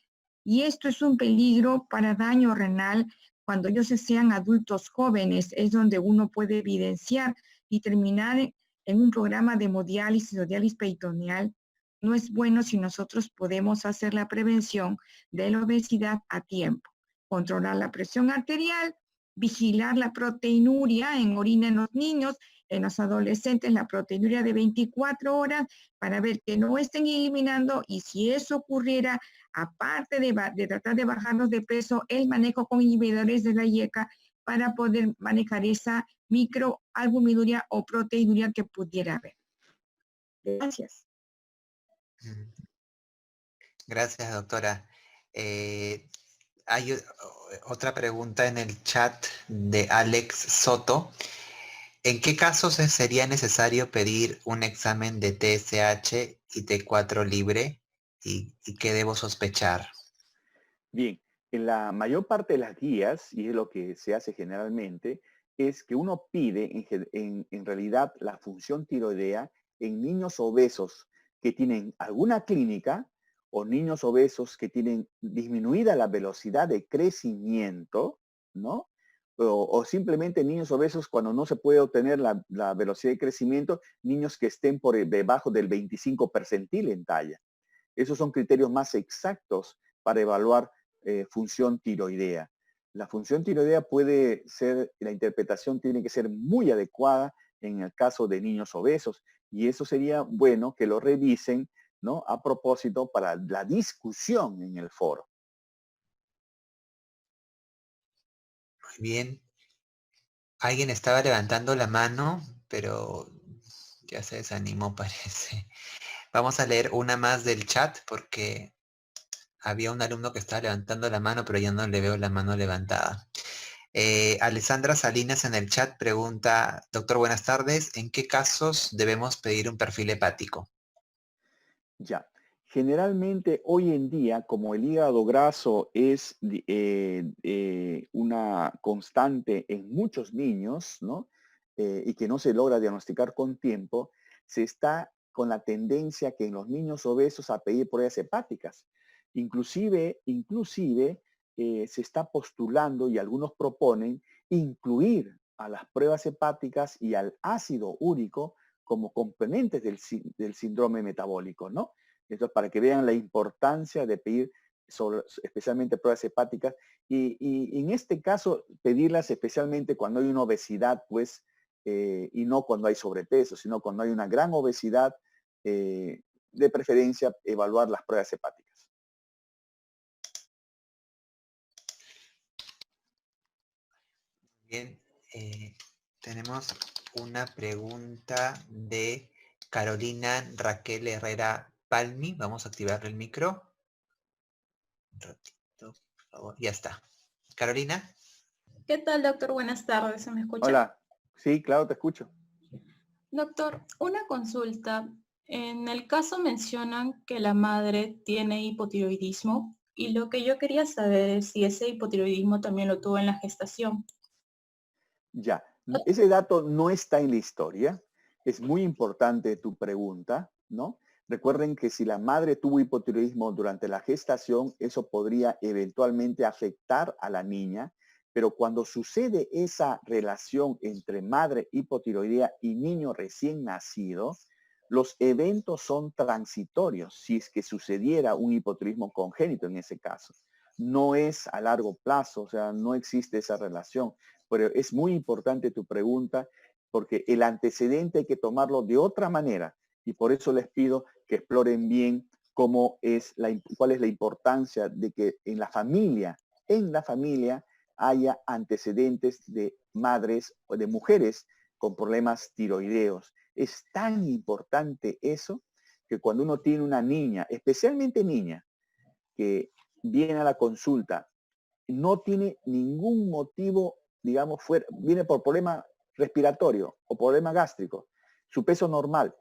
Y esto es un peligro para daño renal cuando ellos sean adultos jóvenes, es donde uno puede evidenciar y terminar en un programa de hemodiálisis o diálisis peritoneal. No es bueno si nosotros podemos hacer la prevención de la obesidad a tiempo, controlar la presión arterial, vigilar la proteinuria en orina en los niños, en los adolescentes la proteinuria de 24 horas para ver que no estén eliminando, y si eso ocurriera, aparte de tratar de bajarlos de peso, el manejo con inhibidores de la IECA para poder manejar esa microalbuminuria o proteinuria que pudiera haber. Gracias. Gracias, doctora. Hay otra pregunta en el chat de Alex Soto. ¿En qué casos sería necesario pedir un examen de TSH y T4 libre y qué debo sospechar? Bien, en la mayor parte de las guías, y es lo que se hace generalmente, es que uno pide en realidad la función tiroidea en niños obesos que tienen alguna clínica o niños obesos que tienen disminuida la velocidad de crecimiento, ¿no? O simplemente niños obesos cuando no se puede obtener la velocidad de crecimiento, niños que estén por debajo del 25 percentil en talla. Esos son criterios más exactos para evaluar función tiroidea. La función tiroidea puede ser, la interpretación tiene que ser muy adecuada en el caso de niños obesos y eso sería bueno que lo revisen, ¿no? A propósito para la discusión en el foro. Muy bien. Alguien estaba levantando la mano, pero Ya se desanimó, parece. Vamos a leer una más del chat porque había un alumno que estaba levantando la mano, pero ya no le veo la mano levantada. Alessandra Salinas en el chat pregunta, doctor, buenas tardes, ¿en qué casos debemos pedir un perfil hepático? Ya. Generalmente hoy en día, como el hígado graso es una constante en muchos niños, ¿no? Y que no se logra diagnosticar con tiempo, se está con la tendencia que en los niños obesos a pedir pruebas hepáticas. Inclusive se está postulando y algunos proponen incluir a las pruebas hepáticas y al ácido úrico como componentes del síndrome metabólico, ¿no? Entonces, para que vean la importancia de pedir especialmente pruebas hepáticas y en este caso pedirlas especialmente cuando hay una obesidad, pues, y no cuando hay sobrepeso, sino cuando hay una gran obesidad, de preferencia evaluar las pruebas hepáticas. Bien, tenemos una pregunta de Carolina Raquel Herrera Palmi. Vamos a activarle el micro. Un ratito, por favor. Ya está. Carolina. ¿Qué tal, doctor? Buenas tardes, ¿se me escucha? Hola, sí, claro, te escucho. Doctor, una consulta. En el caso mencionan que la madre tiene hipotiroidismo y lo que yo quería saber es si ese hipotiroidismo también lo tuvo en la gestación. Ya, ese dato no está en la historia. Es muy importante tu pregunta, ¿no? Recuerden que si la madre tuvo hipotiroidismo durante la gestación, eso podría eventualmente afectar a la niña, pero cuando sucede esa relación entre madre hipotiroidea y niño recién nacido, los eventos son transitorios si es que sucediera un hipotiroidismo congénito en ese caso. No es a largo plazo, o sea, no existe esa relación. Pero es muy importante tu pregunta porque el antecedente hay que tomarlo de otra manera y por eso les pido que exploren bien cuál es la importancia de que en la familia haya antecedentes de madres o de mujeres con problemas tiroideos. Es tan importante eso que cuando uno tiene una niña, especialmente niña, que viene a la consulta, no tiene ningún motivo, digamos, viene por problema respiratorio o problema gástrico, su peso normal,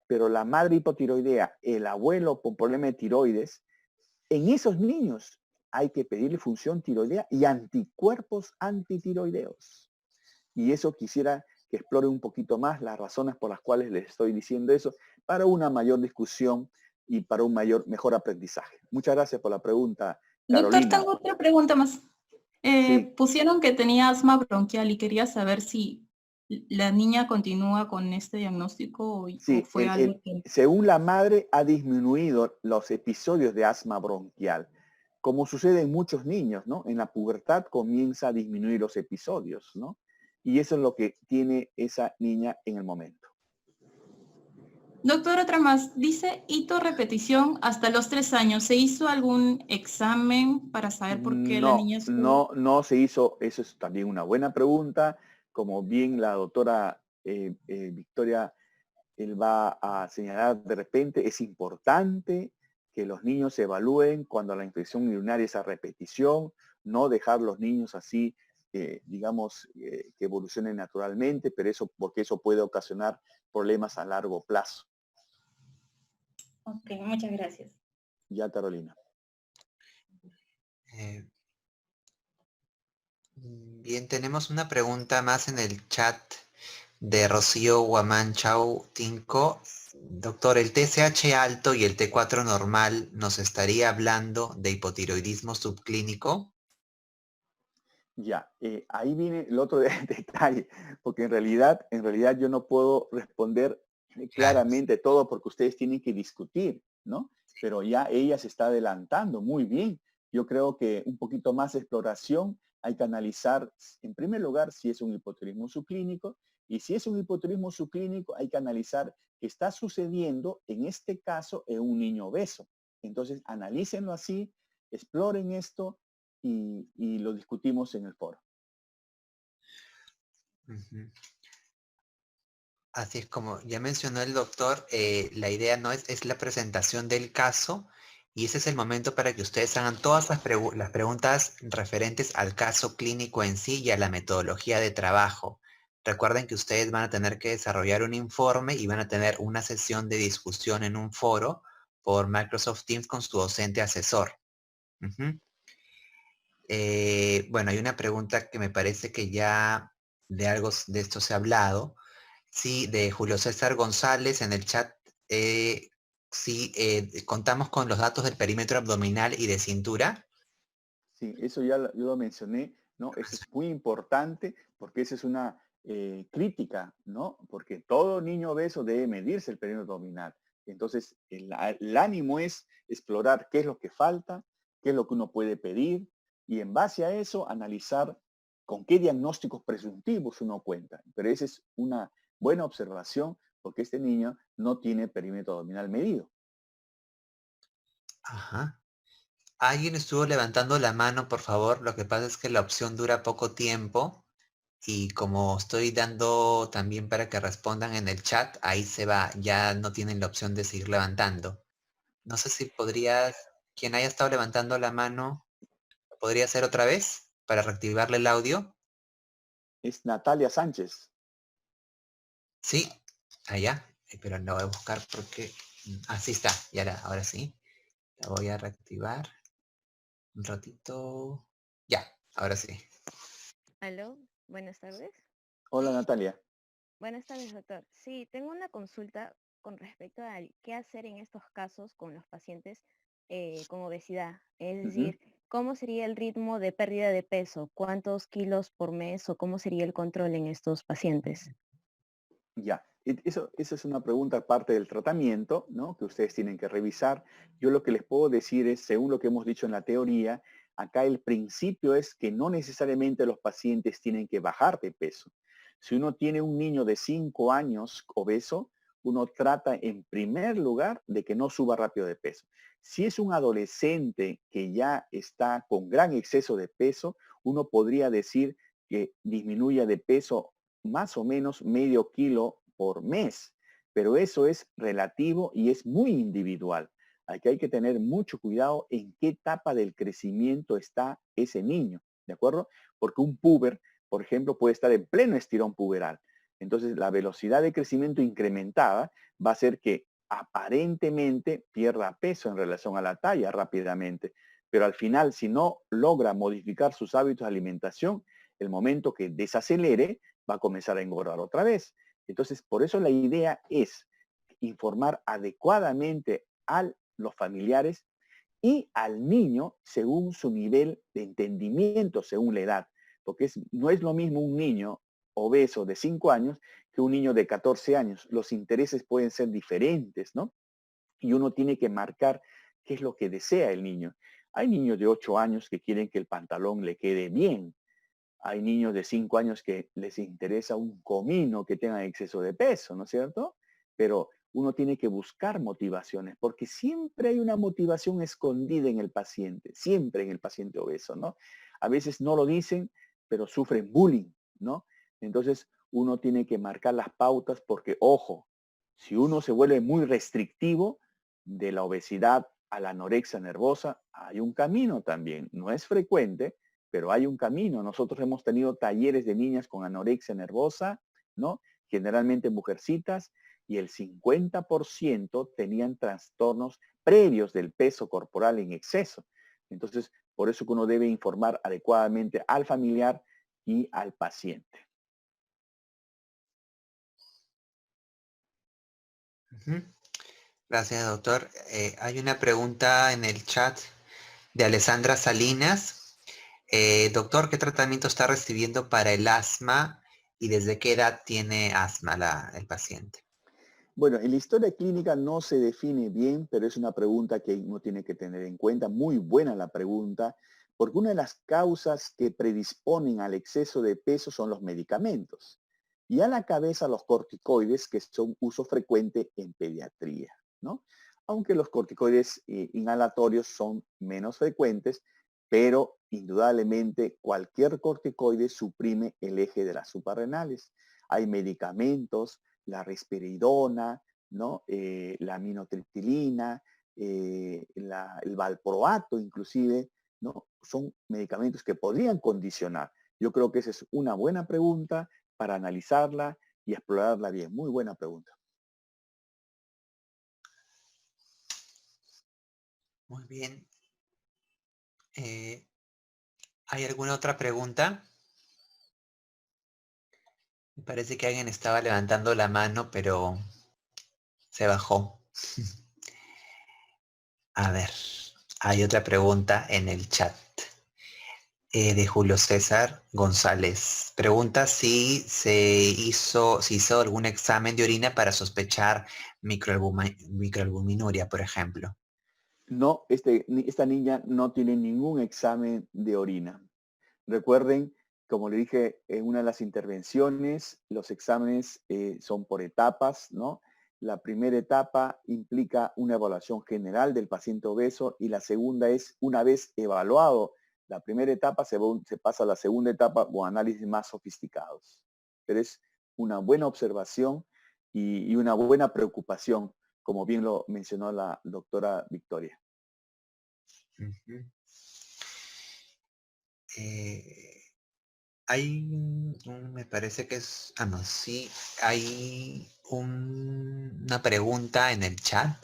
pero la madre hipotiroidea, el abuelo con problema de tiroides, en esos niños hay que pedirle función tiroidea y anticuerpos antitiroideos. Y eso quisiera que explore un poquito más las razones por las cuales les estoy diciendo eso, para una mayor discusión y para un mejor aprendizaje. Muchas gracias por la pregunta, Carolina. Doctor, tengo otra pregunta más. Sí. Pusieron que tenía asma bronquial y quería saber si la niña continúa con este diagnóstico Sí, o fue algo que... según la madre ha disminuido los episodios de asma bronquial, como sucede en muchos niños, ¿no? En la pubertad comienza a disminuir los episodios, ¿no? Y eso es lo que tiene esa niña en el momento. Doctor, otra más. Dice hito repetición hasta los 3 años. ¿Se hizo algún examen para saber por qué la niña No se hizo. Eso es también una buena pregunta. Como bien la doctora Victoria él va a señalar de repente, es importante que los niños se evalúen cuando la infección urinaria es a repetición, no dejar los niños así, digamos, que evolucionen naturalmente, pero porque eso puede ocasionar problemas a largo plazo. Ok, muchas gracias. Ya, Carolina. Bien, tenemos una pregunta más en el chat de Rocío Guamán Chau Tinco. Doctor, ¿el TSH alto y el T4 normal nos estaría hablando de hipotiroidismo subclínico? Ya, ahí viene el otro detalle, porque en realidad yo no puedo responder claramente todo porque ustedes tienen que discutir, ¿no? Pero ya ella se está adelantando muy bien. Yo creo que un poquito más de exploración hay que analizar, en primer lugar, si es un hipotiroidismo subclínico, y si es un hipotiroidismo subclínico, hay que analizar qué está sucediendo, en este caso, en un niño obeso. Entonces, analícenlo así, exploren esto, y lo discutimos en el foro. Así es como ya mencionó el doctor, la idea no es la presentación del caso y ese es el momento para que ustedes hagan todas las preguntas referentes al caso clínico en sí y a la metodología de trabajo. Recuerden que ustedes van a tener que desarrollar un informe y van a tener una sesión de discusión en un foro por Microsoft Teams con su docente asesor. Ujú. Bueno, hay una pregunta que me parece que ya de algo de esto se ha hablado. Sí, de Julio César González en el chat. Sí, contamos con los datos del perímetro abdominal y de cintura. Sí, eso ya yo lo mencioné, ¿no? Eso es muy importante porque esa es una crítica, ¿no? Porque todo niño obeso debe medirse el perímetro abdominal. Entonces, el ánimo es explorar qué es lo que falta, qué es lo que uno puede pedir y en base a eso analizar con qué diagnósticos presuntivos uno cuenta. Pero esa es una buena observación porque este niño no tiene perímetro abdominal medido. Ajá. Alguien estuvo levantando la mano, por favor. Lo que pasa es que la opción dura poco tiempo y como estoy dando también para que respondan en el chat, ahí se va. Ya no tienen la opción de seguir levantando. No sé si podrías, quien haya estado levantando la mano, ¿podría hacer otra vez para reactivarle el audio? Es Natalia Sánchez. Sí, allá. Pero la voy a buscar porque... Así está, y ahora sí. La voy a reactivar. Un ratito. Ya, ahora sí. Aló, buenas tardes. Hola Natalia. Buenas tardes, doctor. Sí, tengo una consulta con respecto a qué hacer en estos casos con los pacientes con obesidad. Es Ujú. decir, ¿cómo sería el ritmo de pérdida de peso? ¿Cuántos kilos por mes o cómo sería el control en estos pacientes? Ya, eso es una pregunta parte del tratamiento, ¿no? Que ustedes tienen que revisar. Yo lo que les puedo decir es, según lo que hemos dicho en la teoría, acá el principio es que no necesariamente los pacientes tienen que bajar de peso. Si uno tiene un niño de 5 años obeso, uno trata en primer lugar de que no suba rápido de peso. Si es un adolescente que ya está con gran exceso de peso, uno podría decir que disminuya de peso más o menos medio kilo por mes, pero eso es relativo y es muy individual. Aquí hay que tener mucho cuidado en qué etapa del crecimiento está ese niño, ¿de acuerdo? Porque un puber, por ejemplo, puede estar en pleno estirón puberal. Entonces, la velocidad de crecimiento incrementada va a hacer que aparentemente pierda peso en relación a la talla rápidamente, pero al final, si no logra modificar sus hábitos de alimentación, el momento que desacelere, va a comenzar a engordar otra vez. Entonces, por eso la idea es informar adecuadamente a los familiares y al niño según su nivel de entendimiento, según la edad. Porque no es lo mismo un niño obeso de 5 años que un niño de 14 años. Los intereses pueden ser diferentes, ¿no? Y uno tiene que marcar qué es lo que desea el niño. Hay niños de 8 años que quieren que el pantalón le quede bien. Hay niños de 5 años que les interesa un comino que tenga exceso de peso, ¿no es cierto? Pero uno tiene que buscar motivaciones, porque siempre hay una motivación escondida en el paciente, siempre en el paciente obeso, ¿no? A veces no lo dicen, pero sufren bullying, ¿no? Entonces uno tiene que marcar las pautas porque, ojo, si uno se vuelve muy restrictivo de la obesidad a la anorexia nervosa, hay un camino también. No es frecuente, pero hay un camino. Nosotros hemos tenido talleres de niñas con anorexia nervosa, ¿no? Generalmente mujercitas, y el 50% tenían trastornos previos del peso corporal en exceso. Entonces, por eso que uno debe informar adecuadamente al familiar y al paciente. Ujú. Gracias, doctor. Hay una pregunta en el chat de Alessandra Salinas. Doctor, ¿qué tratamiento está recibiendo para el asma y desde qué edad tiene asma el paciente? Bueno, en la historia clínica no se define bien, pero es una pregunta que uno tiene que tener en cuenta. Muy buena la pregunta, porque una de las causas que predisponen al exceso de peso son los medicamentos. Y a la cabeza los corticoides, que son uso frecuente en pediatría, ¿no? Aunque los corticoides inhalatorios son menos frecuentes, pero indudablemente cualquier corticoide suprime el eje de las suprarrenales. Hay medicamentos, la risperidona, ¿no? La aminotriptilina, el valproato inclusive, ¿no? Son medicamentos que podrían condicionar. Yo creo que esa es una buena pregunta para analizarla y explorarla bien. Muy buena pregunta. Muy bien. ¿Hay alguna otra pregunta? Me parece que alguien estaba levantando la mano, pero se bajó. A ver, hay otra pregunta en el chat de Julio César González. Pregunta si si hizo algún examen de orina para sospechar microalbuminuria, por ejemplo. No, esta niña no tiene ningún examen de orina. Recuerden, como le dije en una de las intervenciones, los exámenes son por etapas, ¿no? La primera etapa implica una evaluación general del paciente obeso y la segunda es, una vez evaluado la primera etapa, se pasa a la segunda etapa o análisis más sofisticados. Pero es una buena observación y una buena preocupación, como bien lo mencionó la doctora Victoria. Hay me parece que es, no, sí, hay una pregunta en el chat.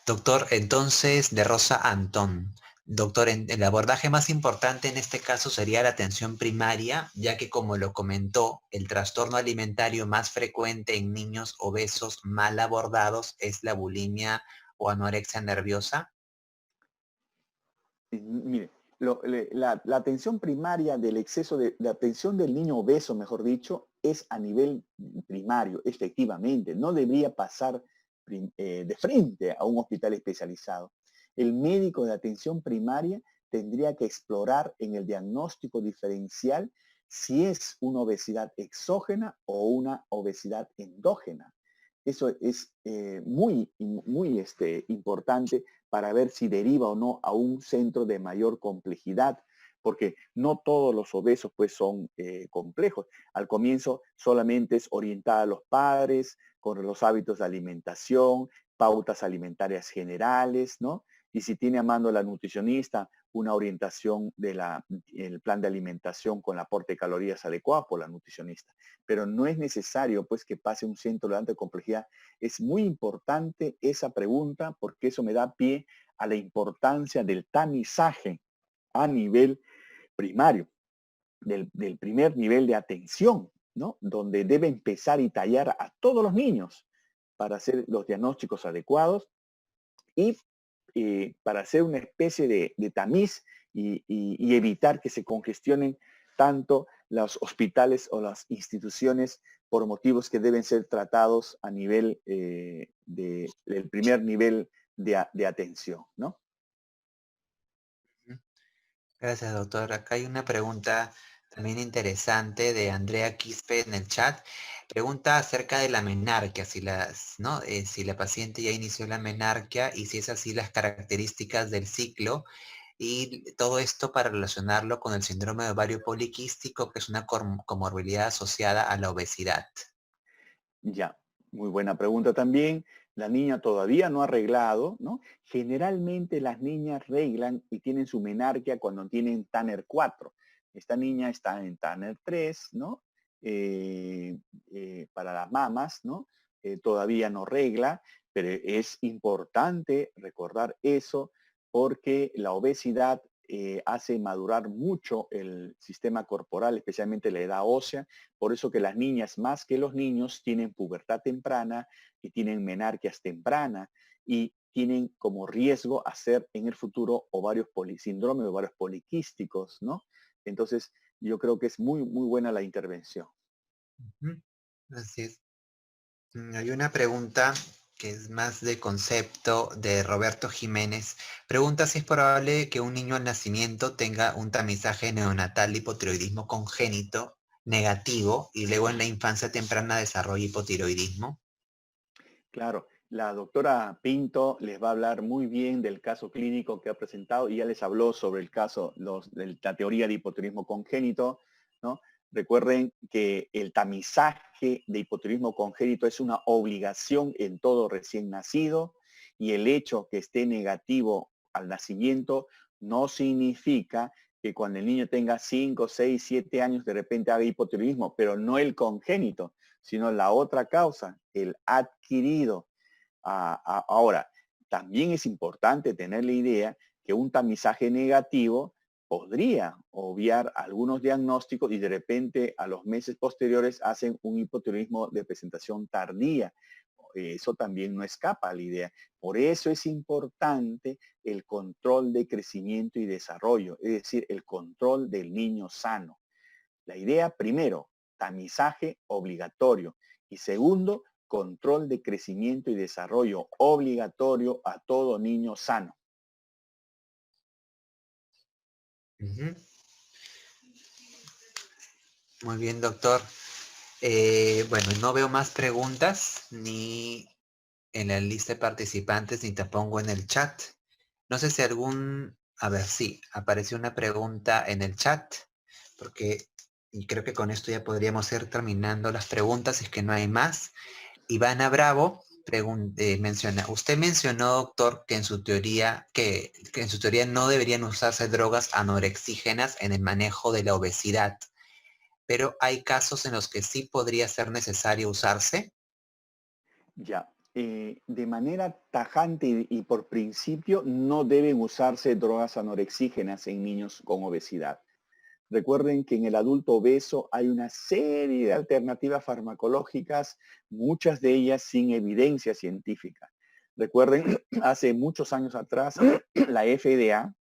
Doctor, entonces, de Rosa Antón. Doctor, el abordaje más importante en este caso sería la atención primaria, ya que como lo comentó, el trastorno alimentario más frecuente en niños obesos mal abordados es la bulimia o anorexia nerviosa. Mire, la atención primaria del exceso de la atención del niño obeso, mejor dicho, es a nivel primario, efectivamente. No debería pasar de frente a un hospital especializado. El médico de atención primaria tendría que explorar en el diagnóstico diferencial si es una obesidad exógena o una obesidad endógena. Eso es muy importante para ver si deriva o no a un centro de mayor complejidad, porque no todos los obesos pues son complejos. Al comienzo solamente es orientada a los padres con los hábitos de alimentación, pautas alimentarias generales, ¿no? Y si tiene a mano la nutricionista una orientación del plan de alimentación con el aporte de calorías adecuado por la nutricionista. Pero no es necesario pues que pase un centro de alta complejidad. Es muy importante esa pregunta porque eso me da pie a la importancia del tamizaje a nivel primario, del primer nivel de atención, ¿no? Donde debe empezar y tallar a todos los niños para hacer los diagnósticos adecuados y para hacer una especie de tamiz y evitar que se congestionen tanto los hospitales o las instituciones por motivos que deben ser tratados a nivel del primer nivel de atención, ¿no? Gracias, doctor. Acá hay una pregunta también interesante de Andrea Quispe en el chat. Pregunta acerca de la menarquia, si la paciente ya inició la menarquia y si es así las características del ciclo y todo esto para relacionarlo con el síndrome de ovario poliquístico, que es una comorbilidad asociada a la obesidad. Ya, muy buena pregunta también. La niña todavía no ha arreglado, ¿no? Generalmente las niñas reglan y tienen su menarquia cuando tienen Tanner 4. Esta niña está en Tanner 3, ¿no? Para las mamas, ¿no? Todavía no regla, pero es importante recordar eso porque la obesidad hace madurar mucho el sistema corporal, especialmente la edad ósea. Por eso que las niñas más que los niños tienen pubertad temprana y tienen menarquias temprana y tienen como riesgo hacer en el futuro síndrome de ovarios poliquísticos, ¿no? Entonces, yo creo que es muy, muy buena la intervención. Así es. Hay una pregunta que es más de concepto de Roberto Jiménez. Pregunta si es probable que un niño al nacimiento tenga un tamizaje neonatal de hipotiroidismo congénito negativo y luego en la infancia temprana desarrolla hipotiroidismo. Claro, la doctora Pinto les va a hablar muy bien del caso clínico que ha presentado y ya les habló sobre el caso, de la teoría de hipotiroidismo congénito, ¿no? Recuerden que el tamizaje de hipotiroidismo congénito es una obligación en todo recién nacido y el hecho que esté negativo al nacimiento no significa que cuando el niño tenga 5, 6, 7 años de repente haga hipotiroidismo, pero no el congénito, sino la otra causa, el adquirido. Ahora, también es importante tener la idea que un tamizaje negativo podría obviar algunos diagnósticos y de repente a los meses posteriores hacen un hipotiroidismo de presentación tardía. Eso también no escapa a la idea. Por eso es importante el control de crecimiento y desarrollo, es decir, el control del niño sano. La idea, primero, tamizaje obligatorio y segundo, control de crecimiento y desarrollo obligatorio a todo niño sano. Muy bien, doctor. Bueno, no veo más preguntas ni en la lista de participantes ni tampoco en el chat. No sé si a ver, sí, apareció una pregunta en el chat, y creo que con esto ya podríamos ir terminando las preguntas, si es que no hay más. Ivana Bravo menciona, usted mencionó, doctor, que en su teoría no deberían usarse drogas anorexígenas en el manejo de la obesidad, pero hay casos en los que sí podría ser necesario usarse. Ya, de manera tajante y por principio no deben usarse drogas anorexígenas en niños con obesidad. Recuerden que en el adulto obeso hay una serie de alternativas farmacológicas, muchas de ellas sin evidencia científica. Recuerden, hace muchos años atrás, la FDA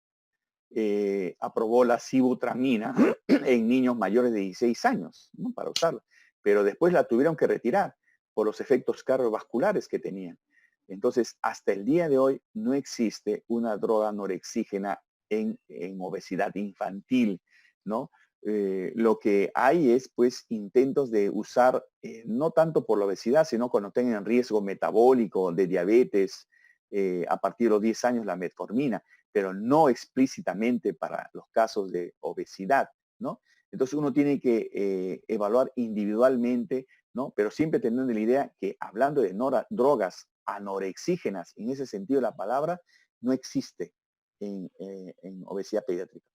aprobó la sibutramina en niños mayores de 16 años, ¿no?, para usarla, pero después la tuvieron que retirar por los efectos cardiovasculares que tenían. Entonces, hasta el día de hoy no existe una droga anorexígena en obesidad infantil, ¿no? Lo que hay es, pues, intentos de usar, no tanto por la obesidad, sino cuando tengan riesgo metabólico, de diabetes, a partir de los 10 años la metformina, pero no explícitamente para los casos de obesidad, ¿no? Entonces uno tiene que evaluar individualmente, ¿no? Pero siempre teniendo la idea que hablando de drogas anorexígenas, en ese sentido de la palabra, no existe en obesidad pediátrica.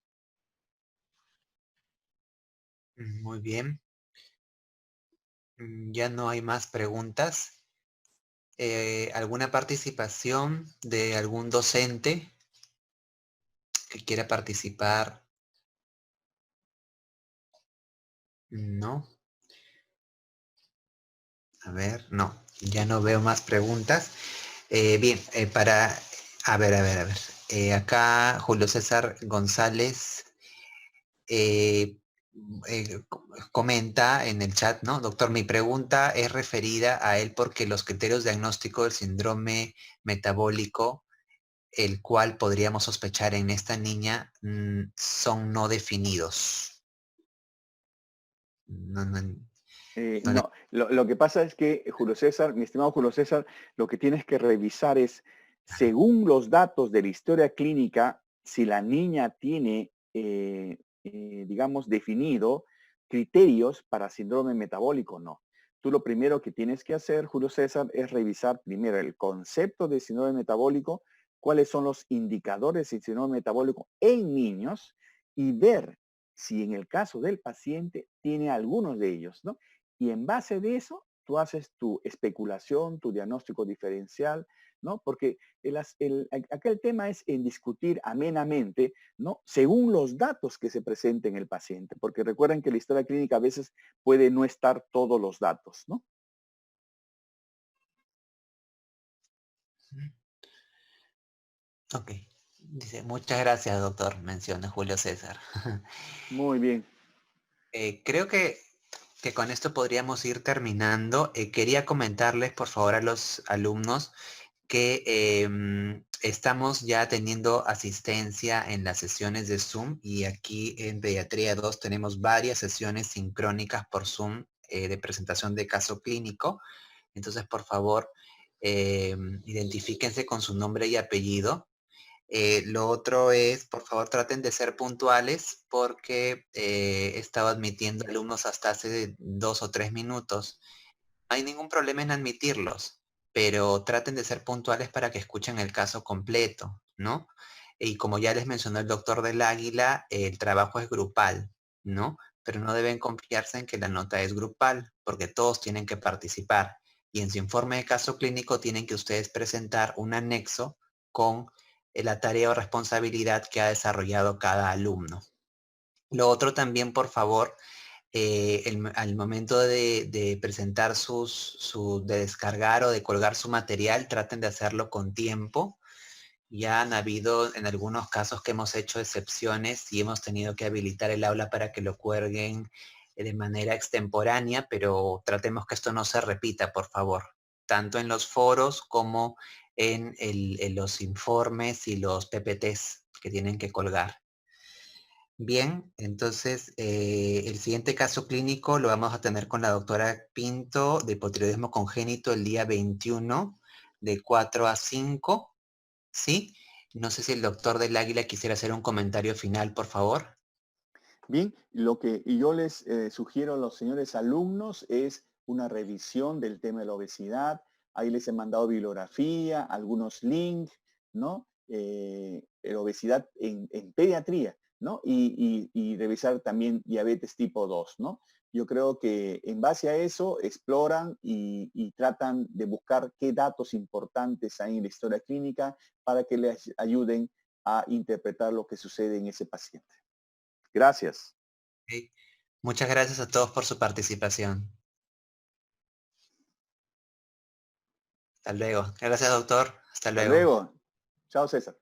Muy bien. Ya no hay más preguntas. ¿Alguna participación de algún docente que quiera participar? No. A ver, no, ya no veo más preguntas. Bien, a ver. Acá Julio César González comenta en el chat, ¿no? Doctor, mi pregunta es referida a él porque los criterios diagnósticos del síndrome metabólico, el cual podríamos sospechar en esta niña, son no definidos. No, lo que pasa es que, Julio César, mi estimado Julio César, lo que tienes que revisar es, según los datos de la historia clínica, si la niña tiene, digamos, definido criterios para síndrome metabólico o no. Tú lo primero que tienes que hacer, Julio César, es revisar primero el concepto de síndrome metabólico, cuáles son los indicadores de síndrome metabólico en niños y ver si en el caso del paciente tiene algunos de ellos, ¿no? Y en base de eso, tú haces tu especulación, tu diagnóstico diferencial, ¿no? Porque aquel tema es en discutir amenamente, ¿no? Según los datos que se presenten en el paciente. Porque recuerden que la historia clínica a veces puede no estar todos los datos, ¿no? Ok. Dice, muchas gracias, doctor, menciona Julio César. Muy bien. Creo que con esto podríamos ir terminando. Quería comentarles, por favor, a los alumnos que estamos ya teniendo asistencia en las sesiones de Zoom y aquí en Pediatría 2 tenemos varias sesiones sincrónicas por Zoom de presentación de caso clínico. Entonces, por favor, identifíquense con su nombre y apellido. Lo otro es, por favor, traten de ser puntuales porque he estado admitiendo alumnos hasta hace 2 o 3 minutos. No hay ningún problema en admitirlos, pero traten de ser puntuales para que escuchen el caso completo, ¿no? Y como ya les mencionó el doctor del Águila, el trabajo es grupal, ¿no? Pero no deben confiarse en que la nota es grupal, porque todos tienen que participar. Y en su informe de caso clínico tienen que ustedes presentar un anexo con la tarea o responsabilidad que ha desarrollado cada alumno. Lo otro también, por favor, al momento de presentar de descargar o de colgar su material, traten de hacerlo con tiempo. Ya han habido en algunos casos que hemos hecho excepciones y hemos tenido que habilitar el aula para que lo cuelguen de manera extemporánea, pero tratemos que esto no se repita, por favor, tanto en los foros como en los informes y los PPTs que tienen que colgar. Bien, entonces el siguiente caso clínico lo vamos a tener con la doctora Pinto de hipotiroidismo congénito el día 21 de 4 a 5, ¿sí? No sé si el doctor del Águila quisiera hacer un comentario final, por favor. Bien, lo que yo les sugiero a los señores alumnos es una revisión del tema de la obesidad. Ahí les he mandado bibliografía, algunos links, ¿no? La obesidad en pediatría, ¿no? Y revisar también diabetes tipo 2, ¿no? Yo creo que en base a eso exploran y tratan de buscar qué datos importantes hay en la historia clínica para que les ayuden a interpretar lo que sucede en ese paciente. Gracias. Okay. Muchas gracias a todos por su participación. Hasta luego. Gracias, doctor. Hasta luego. Hasta luego. Chao, César.